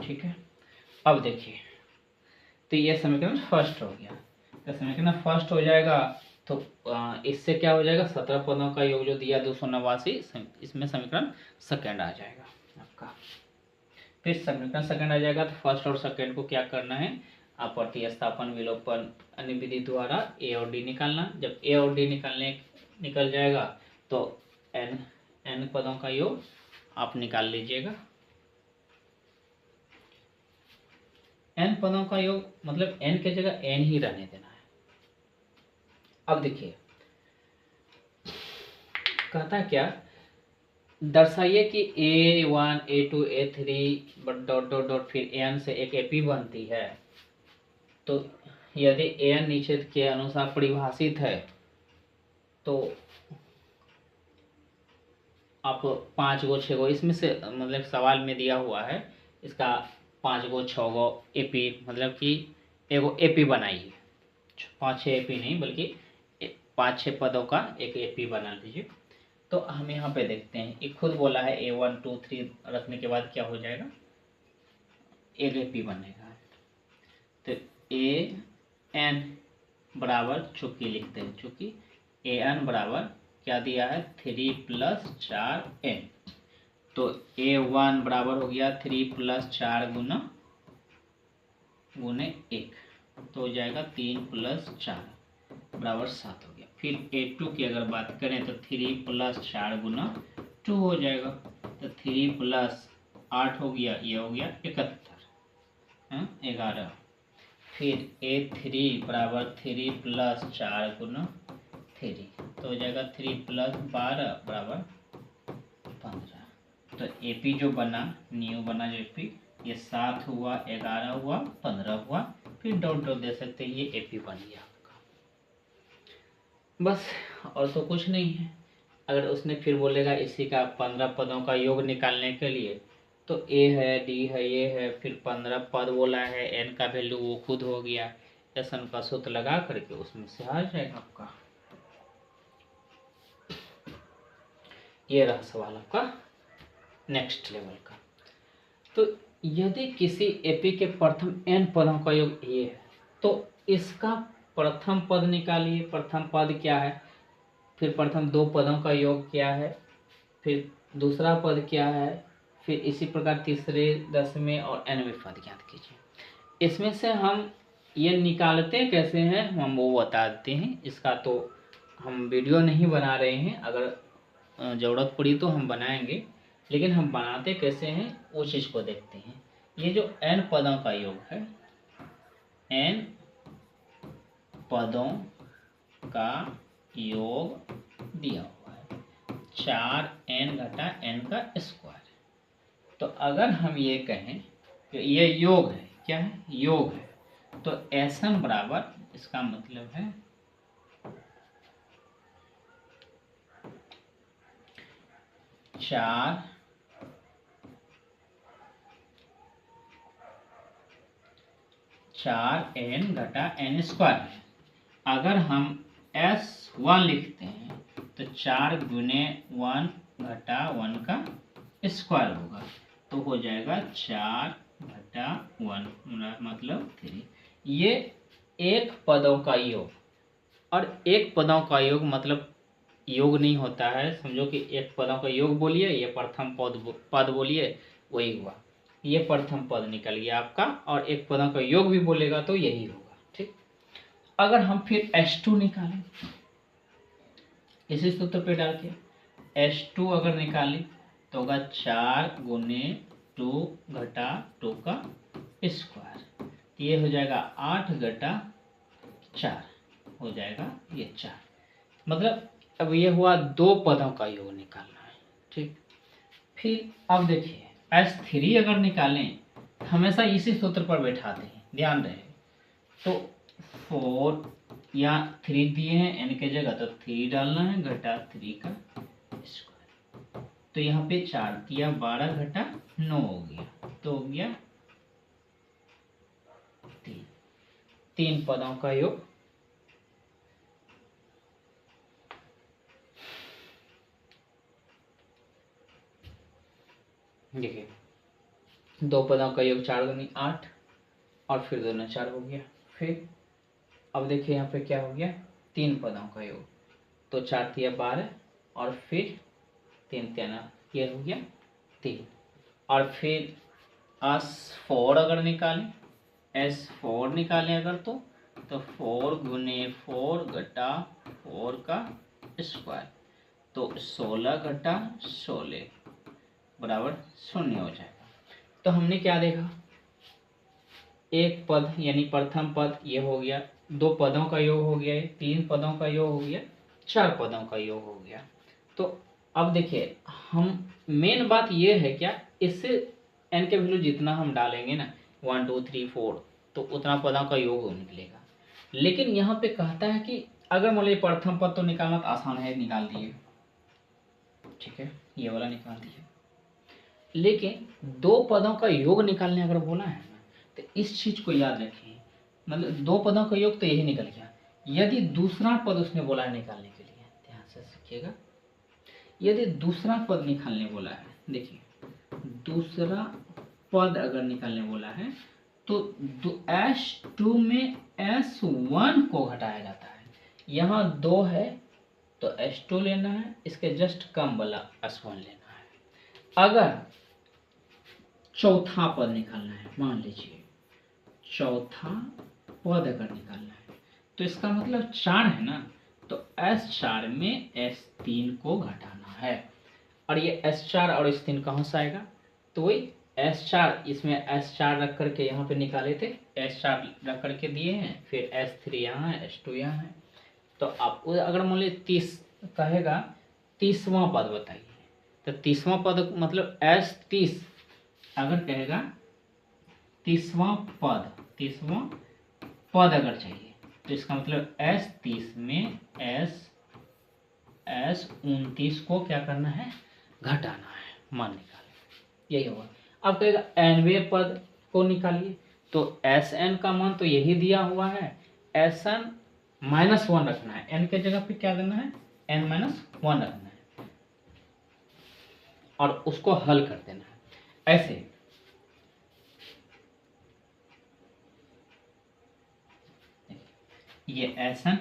ठीक है। अब देखिए तो ये समीकरण फर्स्ट हो गया, तो समीकरण फर्स्ट हो जाएगा, तो इससे क्या हो जाएगा, 17 पदों का योग जो दिया 289, इसमें समीकरण सेकंड आ जाएगा आपका। फिर समीकरण सेकंड आ जाएगा, तो फर्स्ट और सेकंड को क्या करना है, आप प्रतिस्थापन विलोपन अन्य विधि द्वारा ए और डी निकालना। जब ए और डी निकल जाएगा तो n पदों का योग आप निकाल लीजिएगा। n पदों का योग मतलब n के जगह n ही रहने देना है। अब देखिए कहता क्या, दर्शाइए कि A1 A2 A3 dot dot dot फिर an से एक AP बनती है। तो यदि an निषेध के अनुसार परिभाषित है तो आप 5 गो 6 गो इसमें से, मतलब सवाल में दिया हुआ है इसका 5 गो 6 गो AP, मतलब कि एगो AP बनाइए, 5-6 AP नहीं बल्कि 5-6 पदों का एक AP बना लीजिए। तो हम यहाँ पे देखते हैं, ये खुद बोला है A1 2 3 रखने के बाद क्या हो जाएगा, एक AP बनेगा। तो AN बराबर, चूंकि लिखते हैं, चूंकि AN बराबर क्या दिया है 3 + 4n, तो A1 बराबर हो गया 3 + 4 गुने 1, तो हो जाएगा 3 + 4 बराबर 7 हो गया। फिर A2 की अगर बात करें तो 3 + 4 गुना 2 हो जाएगा, तो 3 + 8 हो गया, ये हो गया 71, 11। फिर A3 बराबर 3 + 4 गुना 3, तो हो जाएगा 3 + 12 बराबर 15। तो AP जो बना, न्यू बना जो AP, ये 7 हुआ, 11 हुआ, 15 हुआ, फिर डॉट डॉट दे सकते हैं, ये AP बन गया आपका, बस और तो कुछ नहीं है। अगर उसने फिर बोलेगा इसी का 15 पदों का योग निकालने के लिए, तो A है D है ये है, फिर 15 पद बोला है, n का वैल्यू वो खुद हो गया, SN का सूत्र लगा करके उसमें से आ जाएगा आपका। ये रहा सवाल आपका नेक्स्ट लेवल का। तो यदि किसी AP के प्रथम n पदों का योग ये है, तो इसका प्रथम पद निकालिए, प्रथम पद क्या है, फिर प्रथम 2 पदों का योग क्या है, फिर दूसरा पद क्या है, फिर इसी प्रकार तीसरे 10वें और 9वें पद ज्ञात कीजिए। इसमें से हम ये निकालते कैसे हैं हम वो बता देते हैं। इसका तो हम वीडियो नहीं बना रहे हैं, अगर ज़रूरत पड़ी तो हम बनाएंगे, लेकिन हम बनाते कैसे हैं वो चीज़ को देखते हैं। ये जो n पदों का योग है, n पदों का योग दिया हुआ है 4n घटा n का स्क्वायर। तो अगर हम ये कहें कि ये योग है, क्या है, योग है, तो Sn बराबर, इसका मतलब है 4n घटा n स्क्वायर है। अगर हम S1 लिखते हैं तो 4 गुने 1 घटा 1 का स्क्वायर होगा, तो हो जाएगा 4 घटा 1 मतलब 3। ये एक पदों का योग, और एक पदों का योग मतलब योग नहीं होता है, समझो कि एक पदों का योग बोलिए, ये प्रथम पद बोलिए, वही हुआ, ये प्रथम पद निकल गया आपका, और एक पदों का योग भी बोलेगा तो यही होगा। ठीक, अगर हम फिर S2 निकालें इसी सूत्र पे डाल के, S2 अगर निकालें तो होगा 4 गुने 2 घटा 2 का स्क्वायर, ये हो जाएगा 8 घटा 4, हो जाएगा ये 4। मतलब अब ये हुआ दो पदों का योग निकालना है। ठीक, फिर अब देखिए S3 अगर निकालें, हमेशा इसी सूत्र पर बैठाते हैं, ध्यान रहे। तो 4 या 3 दिए हैं n के जगह, तो 3 डालना है घटा 3 का स्क्वायर, तो यहाँ पे 4 किया 12 घटा 9 हो गया, तो हो गया 3 पदों का योग। देखिए दो पदों का योग 4 दूनी 8, और फिर दोनों 4 हो गया। फिर अब देखिए यहाँ पे क्या हो गया, 3 पदों का योग, तो 4 तिया 12, और फिर 3 तिया ये हो गया 3, और फिर S4 अगर निकालें, S4 निकालें अगर, तो 4 गुने 4 घटा 4 का स्क्वायर, तो 16 घटा 16 बराबर 0 हो जाएगा। तो हमने क्या देखा, एक पद यानी प्रथम पद ये हो गया, दो पदों का योग हो गया, 3 पदों का योग हो गया, 4 पदों का योग हो गया। तो अब देखिए हम मेन बात ये है क्या, इससे n के वैल्यू जितना हम डालेंगे ना 1 2 3 4, तो उतना पदों का योग निकलेगा। लेकिन यहाँ पे कहता है कि अगर मान लीजिए प्रथम पद तो निकालना तो आसान है, निकाल दिए, ठीक है, ये वाला निकाल दिए, लेकिन दो पदों का योग निकालने अगर बोला है ना, तो इस चीज को याद रखिए, मतलब दो पदों का योग तो यही निकल गया। यदि दूसरा पद उसने बोला है निकालने के लिए, ध्यान से सीखिएगा, यदि दूसरा पद निकालने बोला है, देखिए दूसरा पद अगर निकालने बोला है तो S2 में S1 को घटाया जाता है। यहाँ 2 है तो S2 लेना है, इसके जस्ट कम वाला S1 लेना है। अगर चौथा पद निकालना है, मान लीजिए चौथा पद अगर निकालना है, तो इसका मतलब 4 है ना, तो S4 में S3 को घटाना है, और ये S4 और S3 कहाँ से आएगा, तो वही S4, इसमें S4 रख करके यहाँ पे निकाले थे, S4 रख करके दिए हैं, फिर S3 यहाँ है, S2 यहाँ है। तो आप अगर मान लीजिए 30 कहेगा, 30वां पद बताइए, तो 30वां पद मतलब S30 अगर कहेगा 30वां पद अगर चाहिए, तो इसका मतलब S30 में S29 को क्या करना है, घटाना है, मान निकाले, यही होगा। अब कहेगा nवें पद को निकालिए, तो Sn का मान तो यही दिया हुआ है, Sn -1 रखना है, n के जगह पे क्या देना है, n -1 रखना है, और उसको हल कर देना है। ऐसे ये Sn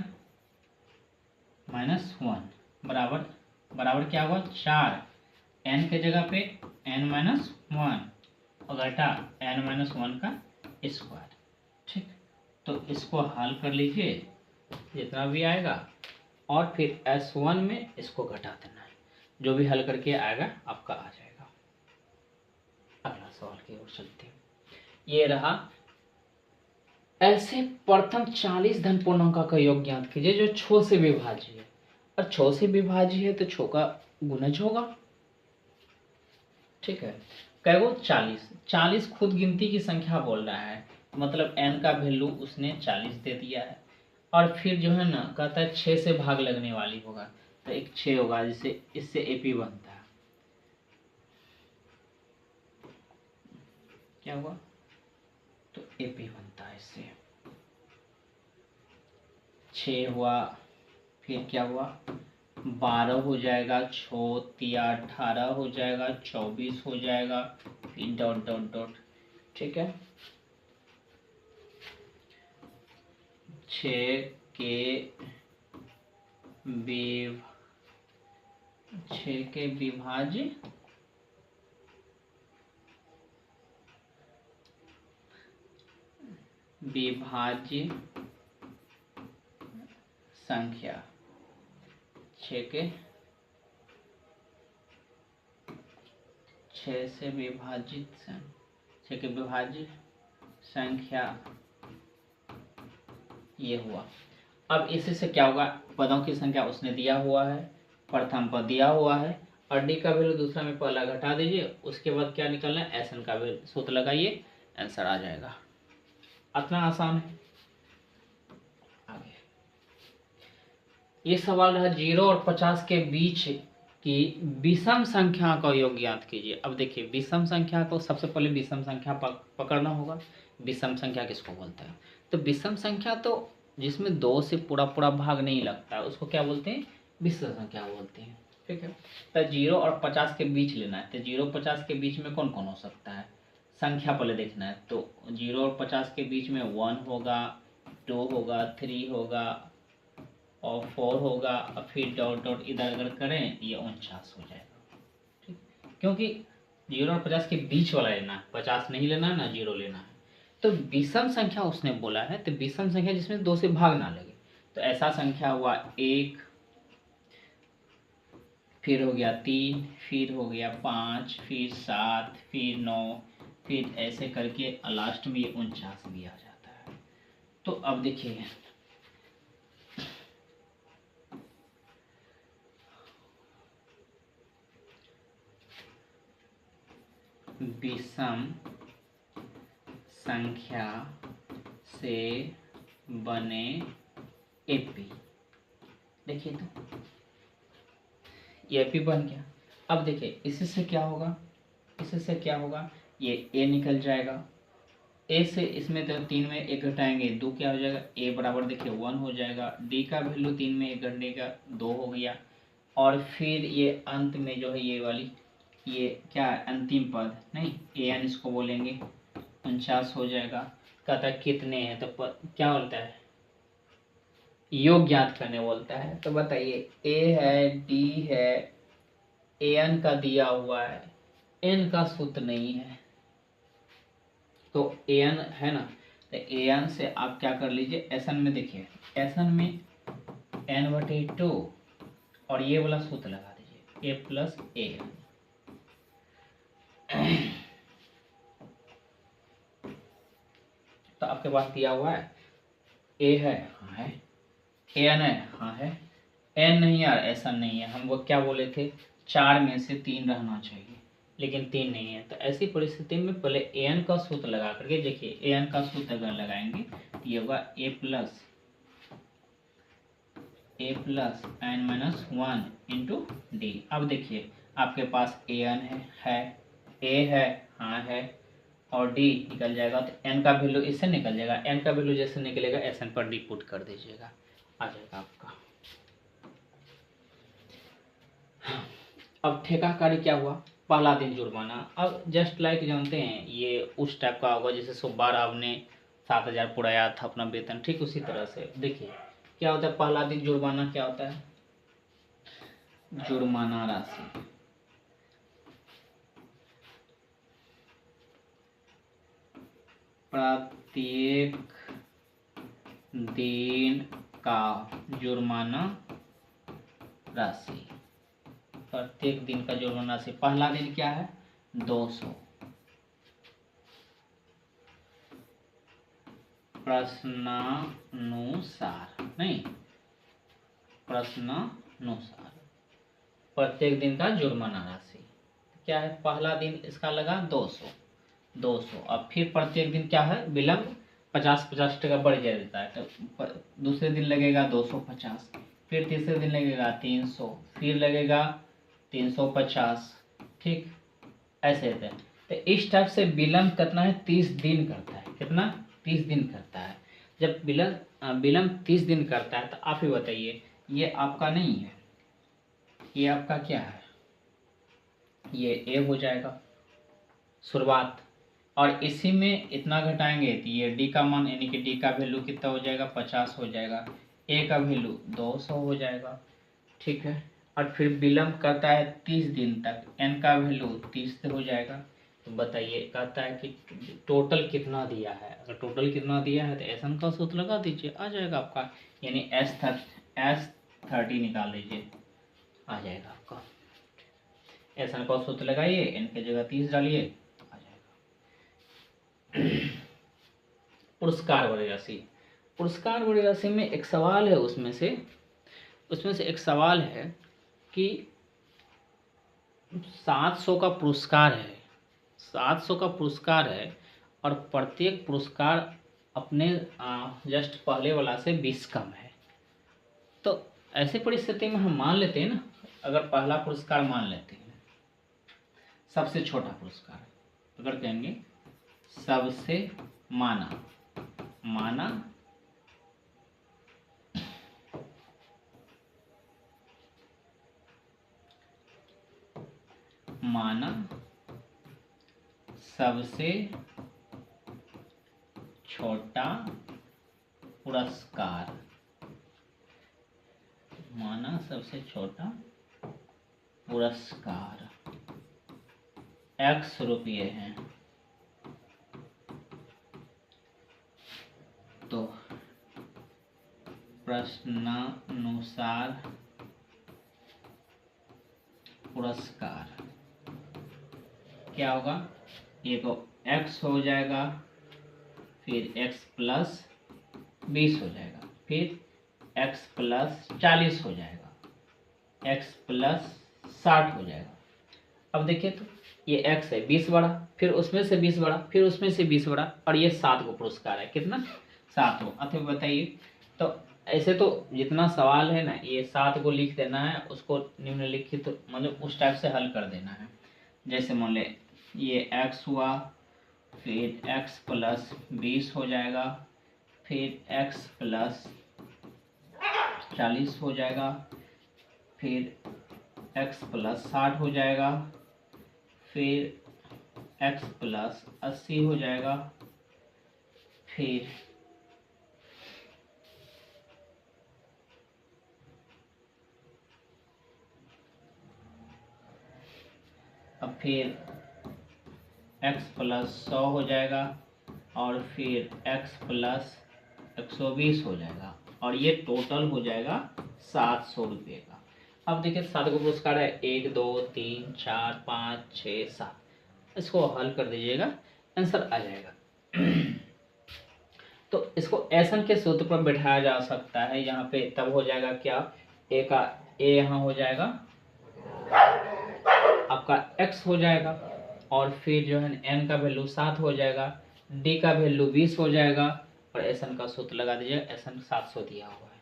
-1 बराबर क्या हुआ, 4, n के जगह पे n -1 और घटा n -1 का स्क्वायर। ठीक, तो इसको हल कर लीजिए जितना भी आएगा, और फिर S1 में इसको घटा देना है, जो भी हल करके आएगा आपका आ जाएगा। अगला सवाल की ओर चलते हैं। ये रहा, ऐसे प्रथम 40 धन पूर्णांक का योग ज्ञात कीजिए जो 6 से विभाज्य है। और 6 से विभाज्य है तो 6 का गुणज होगा। ठीक है, कैगो 40। 40 खुद गिनती की संख्या बोल रहा है, मतलब n का वैल्यू उसने 40 दे दिया है। और फिर जो है ना कहता है 6 से भाग लगने वाली होगा, तो एक 6 होगा, जिससे इससे एपी बनता है। क्या हुआ? तो एपी बनता है इससे। 6 हुआ, फिर क्या हुआ, 12 हो जाएगा, 6 तिया 18 हो जाएगा, 24 हो जाएगा, फिर डॉट डॉट डॉट। ठीक है, 6 के विभाज्य संख्या, 6 से विभाजित 6 के विभाज्य संख्या ये हुआ। अब इसी से क्या होगा, पदों की संख्या उसने दिया हुआ है, प्रथम पद दिया हुआ है, और डी का वैल्यू दूसरा में पहला घटा दीजिए, उसके बाद क्या निकलना है, एस एन का वैल्यू सूत्र लगाइए, आंसर आ जाएगा। इतना आसान है। आगे ये सवाल है 0 और 50 के बीच की विषम संख्या का योग ज्ञात कीजिए। अब देखिए, विषम संख्या को सबसे पहले विषम संख्या पकड़ना होगा। विषम संख्या किसको बोलते हैं? तो विषम संख्या तो जिसमें 2 से पूरा पूरा भाग नहीं लगता है, उसको क्या बोलते हैं? विषम संख्या बोलते हैं। ठीक है, तो 0 और 50 के बीच लेना है। तो 0 50 के बीच में कौन कौन हो सकता है, संख्या पहले देखना है। तो 0 और 50 के बीच में 1 होगा, 2 होगा, 3 होगा और 4 होगा, और फिर डॉट डॉट इधर अगर करें ये 49 हो जाएगा। ठीक, क्योंकि 0 और 50 के बीच वाला लेना है, 50 नहीं लेना है ना 0 लेना है। तो विषम संख्या उसने बोला है, तो विषम संख्या जिसमें 2 से भाग ना लगे, तो ऐसा संख्या हुआ 1, फिर हो गया 3, फिर हो गया 5, फिर 7, फिर 9, फिर ऐसे करके लास्ट में ये 49 भी आ जाता है। तो अब देखिए, विषम संख्या से बने एपी, देखिए तो ये एपी बन गया। अब देखिए इससे से क्या होगा, इससे से क्या होगा, ये ए निकल जाएगा। ए से इसमें तो 3 में 1 घटाएंगे 2, क्या हो जाएगा, ए बराबर देखिए 1 हो जाएगा। डी का वैल्यू 3 में 1 घटने का 2 हो गया। और फिर ये अंत में जो है ये वाली, ये क्या है, अंतिम पद नहीं, ए एन इसको बोलेंगे, 49 हो जाएगा। कहता है कितने हैं, तो क्या बोलता है, योग ज्ञात करने बोलता है। तो बताइए, ए है, डी है, ए एन का दिया हुआ है, एन का सूत्र नहीं है, तो ए एन है ना, तो ए एन से आप क्या कर लीजिए, एस एन में देखिए, एस एन में n/2 और ये वाला सूत्र लगा दीजिए, ए प्लस ए एन। तो आपके पास दिया हुआ है, ए है, हाँ है, ए एन है, हाँ है, एन नहीं यार, ऐसा नहीं है, हम वो क्या बोले थे, 4 में से 3 रहना चाहिए, लेकिन 3 नहीं है। तो ऐसी परिस्थिति में पहले ए एन का सूत्र लगा करके देखिए, ए एन का सूत्र अगर लगाएंगे तो ये होगा ए प्लस n-1 इंटू डी। अब देखिए आपके पास ए एन है, ए है, हाँ है, और डी निकल जाएगा, तो एन का वैल्यू इससे निकल जाएगा, एन का वैल्यू जैसे निकलेगा एस एन पर डी पुट कर दीजिएगा, आ जाएगा आपका। अब ठेका कार्य क्या हुआ, पहला दिन जुर्माना। अब जस्ट लाइक जानते हैं ये उस टाइप का होगा जैसे सोमवार आपने 7,000 पुराया था अपना वेतन, ठीक उसी तरह से देखिए क्या होता है, पहला दिन जुर्माना क्या होता है, जुर्माना राशि प्रत्येक दिन का जुर्माना राशि। प्रत्येक दिन का जुर्माना राशि। पहला दिन क्या है? 200। प्रश्नानुसार नहीं, प्रश्नानुसार प्रत्येक दिन का जुर्माना राशि क्या है? पहला दिन इसका लगा 200। अब फिर प्रत्येक दिन क्या है? विलम्ब 50-50 टका बढ़ जाता है। तो दूसरे दिन लगेगा 250, फिर तीसरे दिन लगेगा 300, फिर लगेगा 350। ठीक, ऐसे होते हैं। तो इस टाइप से विलम्ब कितना है? 30 दिन करता है। कितना? 30 दिन करता है। जब विलम्ब 30 दिन करता है तो आप ही बताइए, ये आपका नहीं है, ये आपका क्या है? ये ए हो जाएगा शुरुआत, और इसी में इतना घटाएंगे तो ये डी का मान यानी कि डी का वैल्यू कितना हो जाएगा? 50 हो जाएगा। ए का वैल्यू 200 हो जाएगा। ठीक है, और फिर विलम्ब करता है 30 दिन तक, एन का वैल्यू 30 हो जाएगा। तो बताइए, कहता है कि टोटल कितना दिया है। अगर टोटल कितना दिया है तो एसन का सूत्र लगा दीजिए, आ जाएगा आपका, यानी S30 निकाल लीजिए, आ जाएगा आपका। एसन का सूत्र लगाइए, एन की जगह 30 डालिए, आ जाएगा। पुरस्कार बड़ी राशि। पुरस्कार बड़ी राशि में एक सवाल है, उसमें से एक सवाल है कि 700 का पुरस्कार है, 700 का पुरस्कार है, और प्रत्येक पुरस्कार अपने जस्ट पहले वाला से 20 कम है। तो ऐसे परिस्थिति में हम मान लेते हैं ना, अगर पहला पुरस्कार मान लेते हैं, सबसे छोटा पुरस्कार, अगर कहेंगे सबसे माना सबसे छोटा पुरस्कार, सबसे छोटा पुरस्कार X रुपये हैं। तो प्रश्नानुसार पुरस्कार क्या होगा? ये तो X हो जाएगा, फिर X प्लस 20 हो जाएगा, फिर X प्लस 40 हो जाएगा, X प्लस 60 हो जाएगा। अब देखिए तो ये X है 20 बड़ा, फिर उसमें से 20 बड़ा, फिर उसमें से 20 बड़ा, और ये 7 को पुरस्कार है। कितना? 7 हो। अतः बताइए, तो ऐसे तो जितना सवाल है ना, ये 7 को लिख देना है, उसको निम्नलिखित मतलब उस टाइप से हल कर देना है। जैसे मान ले ये X हुआ, फिर X प्लस 20 हो जाएगा, फिर X प्लस 40 हो जाएगा, फिर X प्लस 60 हो जाएगा, फिर X प्लस 80 हो जाएगा, फिर X प्लस 100 हो जाएगा, और फिर X प्लस 120 हो जाएगा, और ये टोटल हो जाएगा 700 रुपये का। अब देखिए 7 को पुरस्कार है, 1 2 3 4 5 6 7, इसको हल कर दीजिएगा, आंसर आ जाएगा। तो इसको एसन के सूत्र पर बैठाया जा सकता है। यहाँ पे तब हो जाएगा क्या? ए का ए यहाँ हो जाएगा आपका X हो जाएगा, और फिर जो है n का वैल्यू 7 हो जाएगा, d का वैल्यू 20 हो जाएगा, और एसन का सूत्र लगा दीजिएगा, एसन 700 दिया हुआ है,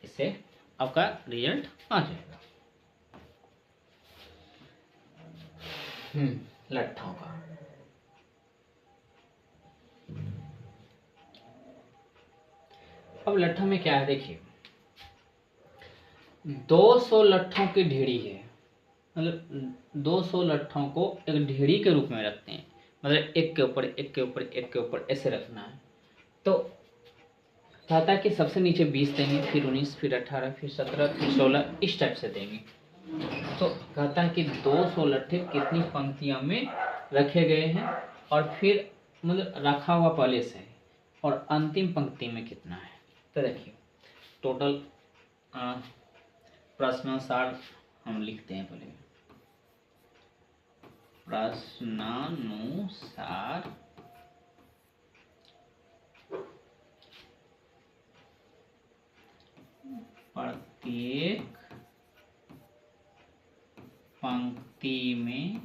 इससे आपका रिजल्ट आ जाएगा। लट्ठों का। अब लट्ठों में क्या है देखिए, 200 लट्ठों की ढेरी है, मतलब 200 लट्ठों को एक ढेरी के रूप में रखते हैं, मतलब एक के ऊपर एक के ऊपर एक के ऊपर ऐसे रखना है। तो कहता है कि सबसे नीचे 20 देंगे, फिर 19, फिर 18, फिर 17, फिर 16, इस टाइप से देंगे। तो कहता है कि 200 लट्ठे कितनी पंक्तियों में रखे गए हैं, और फिर मतलब रखा हुआ पहले से है, और अंतिम पंक्ति में कितना है। तो देखिए टोटल प्रश्नानुसार हम लिखते हैं पहले। प्रश्नानुसार प्रत्येक पंक्ति में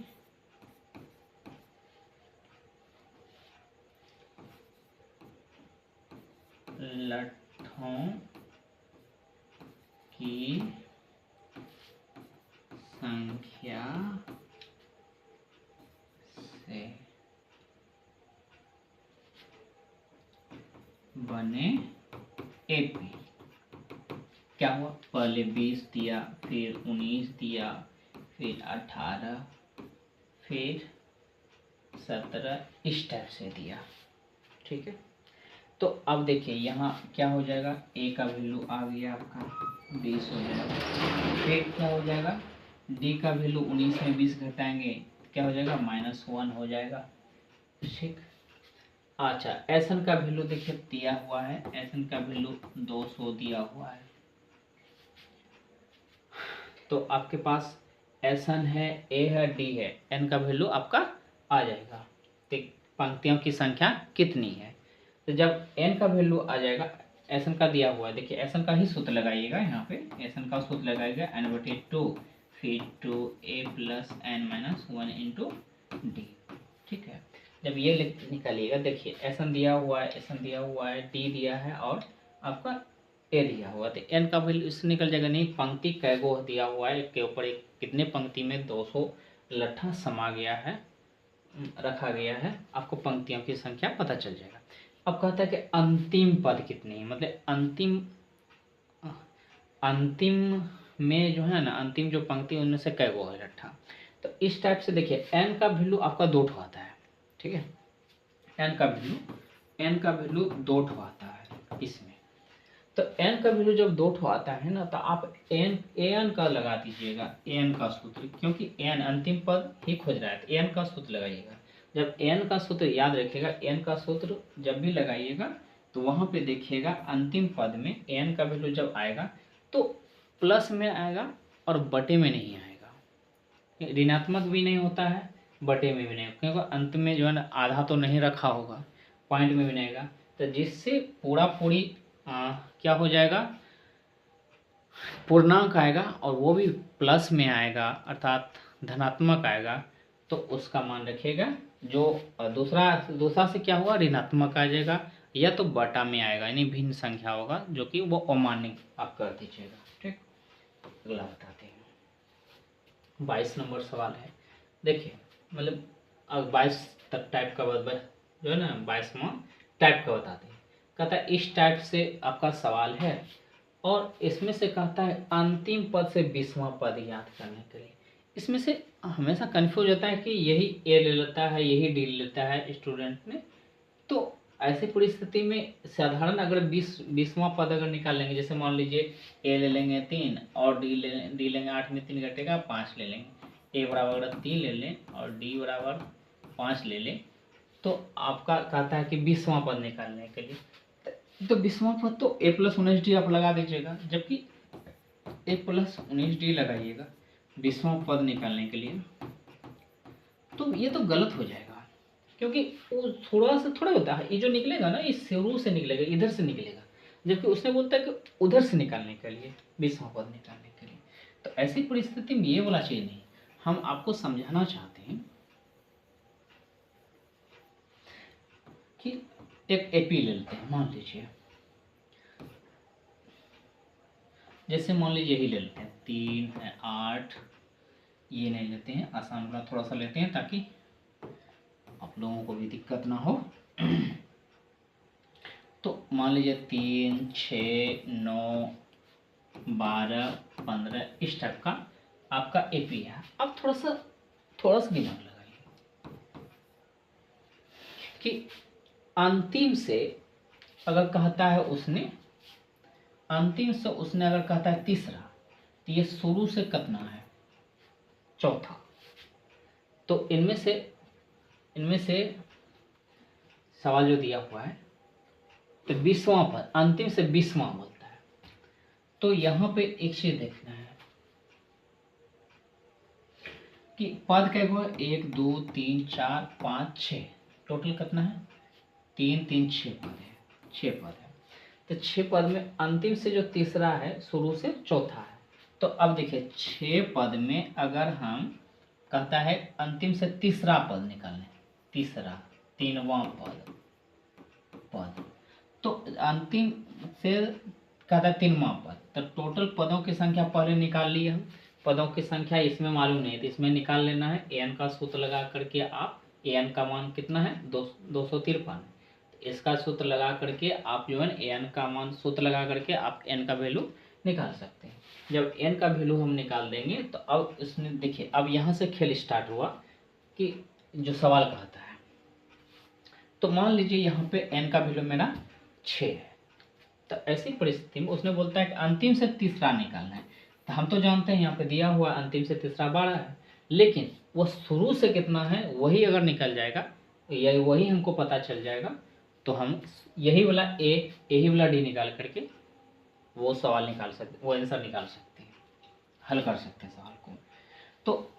लट्ठों की संख्या से बने एपी। क्या हुआ, पहले 20 दिया, फिर 19 दिया, फिर 18, फिर 17, इस टाइप से दिया। ठीक है, तो अब देखिए यहाँ क्या हो जाएगा, ए का वैल्यू आ गया आपका 20 हो जाएगा। फिर क्या हो जाएगा, डी का वैल्यू 19 में 20 घटाएंगे क्या हो जाएगा, -1 हो जाएगा। ठीक, अच्छा एसन का वैल्यू देखिए दिया हुआ है, एसन का वैल्यू 200 दिया हुआ है। तो आपके पास एसन है, ए है, डी है, एन का वैल्यू आपका आ जाएगा। तो पंक्तियों की संख्या कितनी है, तो जब एन का वैल्यू आ जाएगा, एसन का दिया हुआ है, देखिए एसन का ही सूत्र लगाइएगा यहाँ पे, एसन का सूत्र लगाइएगा n/2 फिर 2a + n-1 इंटू डी। ठीक है, जब ये निकालिएगा, देखिए एसन दिया हुआ है, एसन दिया हुआ है, डी दिया है और आपका ए दिया हुआ, तो एन का वैल्यू इससे निकल जाएगा। नहीं, पंक्ति कैगो दिया हुआ है, एक के ऊपर एक, कितने पंक्ति में 200 लट्ठा समा गया है, रखा गया है, आपको पंक्तियों की संख्या पता चल जाएगा। अब कहता है कि अंतिम पद कितनी है, मतलब अंतिम में जो है ना, अंतिम जो पंक्ति उनमें से कैगो है लट्ठा। तो इस टाइप से देखिए एन का वैल्यू आपका 2 ठो आता है। ठीक है, एन का वैल्यू 2 ठो आता है इसमें। तो एन का वैल्यू जब 2 ठो आता है ना, तो आप एन का लगा दीजिएगा, एन का सूत्र, क्योंकि एन अंतिम पद ही खोज रहा है, तो एन का सूत्र लगाइएगा। जब एन का सूत्र याद रखिएगा, एन का सूत्र जब भी लगाइएगा तो वहाँ पे देखिएगा अंतिम पद में एन का वैल्यू जब आएगा तो प्लस में आएगा और बटे में नहीं आएगा। ऋणात्मक भी नहीं होता है, बटे में भी नहीं, क्योंकि अंत में जो है ना आधा तो नहीं रखा होगा, पॉइंट में भी नहीं आएगा, तो जिससे पूरा पूरी क्या हो जाएगा, पूर्णांक आएगा और वो भी प्लस में आएगा, अर्थात धनात्मक आएगा, तो उसका मान रखिएगा। जो दूसरा से क्या हुआ, ऋणात्मक आ जाएगा, या तो बटा में आएगा, यानी भिन्न संख्या होगा, जो कि वो अमान्य आप कर दीजिएगा। ठीक, अगला बताते हैं। 22 नंबर सवाल है, देखिए मतलब अब 22 तक टाइप का जो है ना 22वां टाइप का बताते हैं। कहता है इस टाइप से आपका सवाल है और इसमें से कहता है अंतिम पद से 20वां पद याद करने के लिए। इसमें से हमेशा कंफ्यूज होता है कि यही ए ले लेता है, यही डी ले लेता है स्टूडेंट ने। तो ऐसी परिस्थिति में साधारण अगर 20वां पद अगर निकाल लेंगे, जैसे मान लीजिए ए ले लेंगे 3 और डी लेंगे 8 में 3 घटेगा 5 ले लेंगे, ए बराबर 3 ले लें और डी बराबर 5 ले लें, तो आपका कहता है कि 20वां पद निकालने के लिए, तो 20वां पद तो a + 19d आप लगा दीजिएगा, जबकि a + 19d लगाइएगा 20वां पद निकालने के लिए, तो ये तो गलत हो जाएगा, क्योंकि वो थोड़ा सा थोड़ा होता है, ये जो निकलेगा ना ये शुरू से निकलेगा, इधर से निकलेगा, जबकि उसने बोलता है कि उधर से निकालने के लिए, 20वां पद निकालने के लिए। तो ऐसी परिस्थिति में ये वाला चीज़ नहीं, हम आपको समझाना चाहते हैं कि एक एपी ले लेते हैं, मान लीजिए, जैसे मान लीजिए यही ले लेते हैं, 3 है 8, ये नहीं लेते हैं, आसान वाला थोड़ा सा लेते हैं ताकि आप लोगों को भी दिक्कत ना हो। तो मान लीजिए 3, 6, 9, 12, 15 इस टाइप का आपका एपी है। अब थोड़ा सा दिमाग लगाइए कि अंतिम से अगर कहता है उसने, अंतिम से उसने अगर कहता है तीसरा, तो ये शुरू से कितना है, चौथा। तो इनमें से सवाल जो दिया हुआ है तो 20वां पद अंतिम से 20वां बोलता है। तो यहाँ पे एक चीज देखना है कि पद क्या हुआ, 1 2 3 4 5 6, टोटल कितना है, 3 3 6 पद है, 6 पद है। तो 6 पद में अंतिम से जो तीसरा है शुरू से चौथा है। तो अब देखिए 6 पद में अगर हम कहता है अंतिम से तीसरा पद निकालने, तीसरा 3वां पद तो अंतिम से कहता है 3वां पद, तो टोटल पदों की संख्या पहले निकाल ली हम। पदों की संख्या इसमें मालूम नहीं है तो इसमें निकाल लेना है। an का सूत्र लगा करके आप an का मान कितना है 253, इसका सूत्र लगा करके आप जो है an का मान सूत्र लगा करके आप n का वैल्यू निकाल सकते हैं। जब n का वैल्यू हम निकाल देंगे तो अब इसने देखिए अब यहाँ से खेल स्टार्ट हुआ कि जो सवाल कहता है, तो मान लीजिए यहाँ पे n का वैल्यू मेरा 6 है। तो ऐसी परिस्थिति में उसने बोलता है कि अंतिम से तीसरा निकालना है। तो हम तो जानते हैं यहाँ पे दिया हुआ अंतिम से तीसरा 12 है, लेकिन वो शुरू से कितना है वही अगर निकल जाएगा या वही हमको पता चल जाएगा तो हम यही वाला यही वाला डी निकाल करके वो सवाल निकाल सकते, वो आंसर निकाल सकते हैं, हल कर सकते हैं सवाल को। तो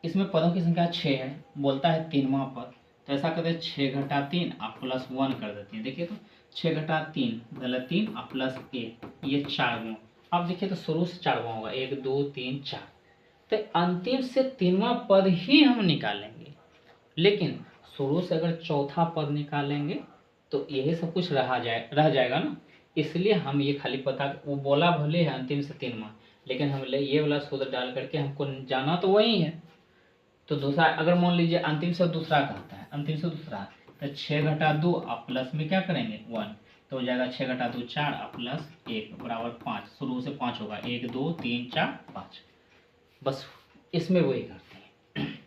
इसमें पदों की संख्या 6 है, बोलता है 3वां पद। तो ऐसा करते हैं 6 घटा 3 आप +1 कर देते हैं। देखिए तो 6 घटा 3 मतलब 3 आप +1, ये 4वां। अब देखिए तो शुरू से 4वां होगा, 1 2 3 4। तो अंतिम से 3वां पद ही हम निकालेंगे, लेकिन शुरू से अगर चौथा पद निकालेंगे तो यही सब कुछ रह जाएगा ना। इसलिए हम ये खाली पता, वो बोला भले है अंतिम से 3वां, लेकिन हम ये वाला सूत्र डाल करके हमको जाना तो वही है। तो दूसरा अगर मान लीजिए अंतिम से दूसरा कहता है, अंतिम से दूसरा तो 6 घटा 2 आप प्लस में क्या करेंगे 1, तो हो जाएगा 6 घटा 2 4 आप +1 बराबर 5। शुरू से 5 होगा, 1 2 3 4 5। बस इसमें वही करते हैं।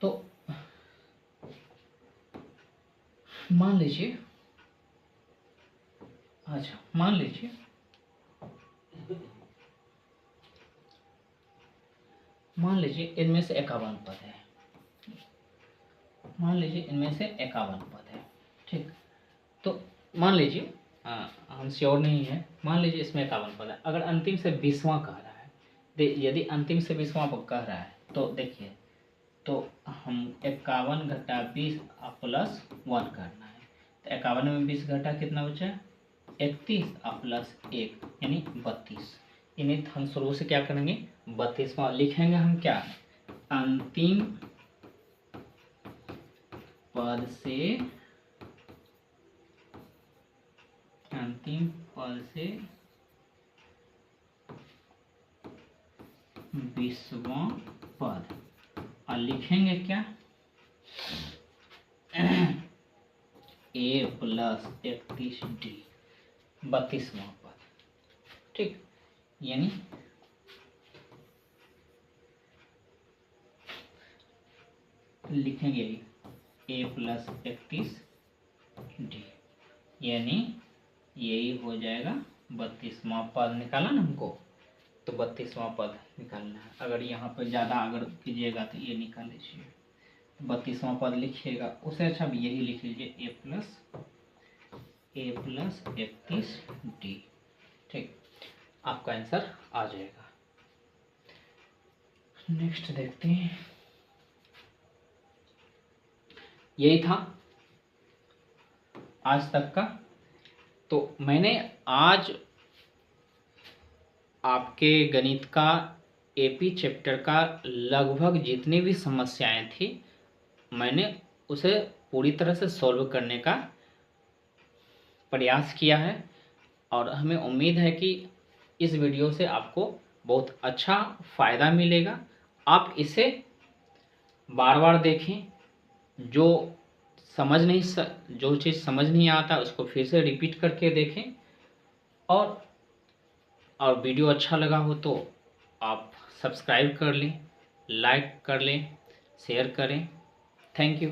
तो मान लीजिए, अच्छा मान लीजिए इनमें से 51 पद है, मान लीजिए इनमें से 51 पद है, ठीक। तो मान लीजिए हम श्योर नहीं है, मान लीजिए इसमें 51 पद है। अगर अंतिम से 20वां कह रहा है, यदि अंतिम से 20वां कह रहा है तो देखिए तो हम 51 घटा 20 आप +1 करना है। तो 51 में 20 घटा कितना बचा, 31 आप +1 यानी 32। यानी हम शुरू से क्या करेंगे 32वां लिखेंगे। हम क्या अंतिम पद से 20वां पद और लिखेंगे क्या a + 31d 32वां पद, ठीक। यानी लिखेंगे a + 31d, यानी यही हो जाएगा 32वां पद। निकाला ना हमको, तो 32वां पद निकालना है। अगर यहाँ पर ज़्यादा अगर कीजिएगा तो ये निकाल लीजिए, 32वां पद लिखिएगा। उससे अच्छा भी यही लिख लीजिए a + 31d, ठीक। आपका आंसर आ जाएगा। नेक्स्ट देखते हैं। यही था आज तक का। तो मैंने आज आपके गणित का एपी चैप्टर का लगभग जितनी भी समस्याएं थी मैंने उसे पूरी तरह से सॉल्व करने का प्रयास किया है, और हमें उम्मीद है कि इस वीडियो से आपको बहुत अच्छा फ़ायदा मिलेगा। आप इसे बार बार देखें, जो जो चीज़ समझ नहीं आता उसको फिर से रिपीट करके देखें, और वीडियो अच्छा लगा हो तो आप सब्सक्राइब कर लें, लाइक कर लें, शेयर करें। Thank you.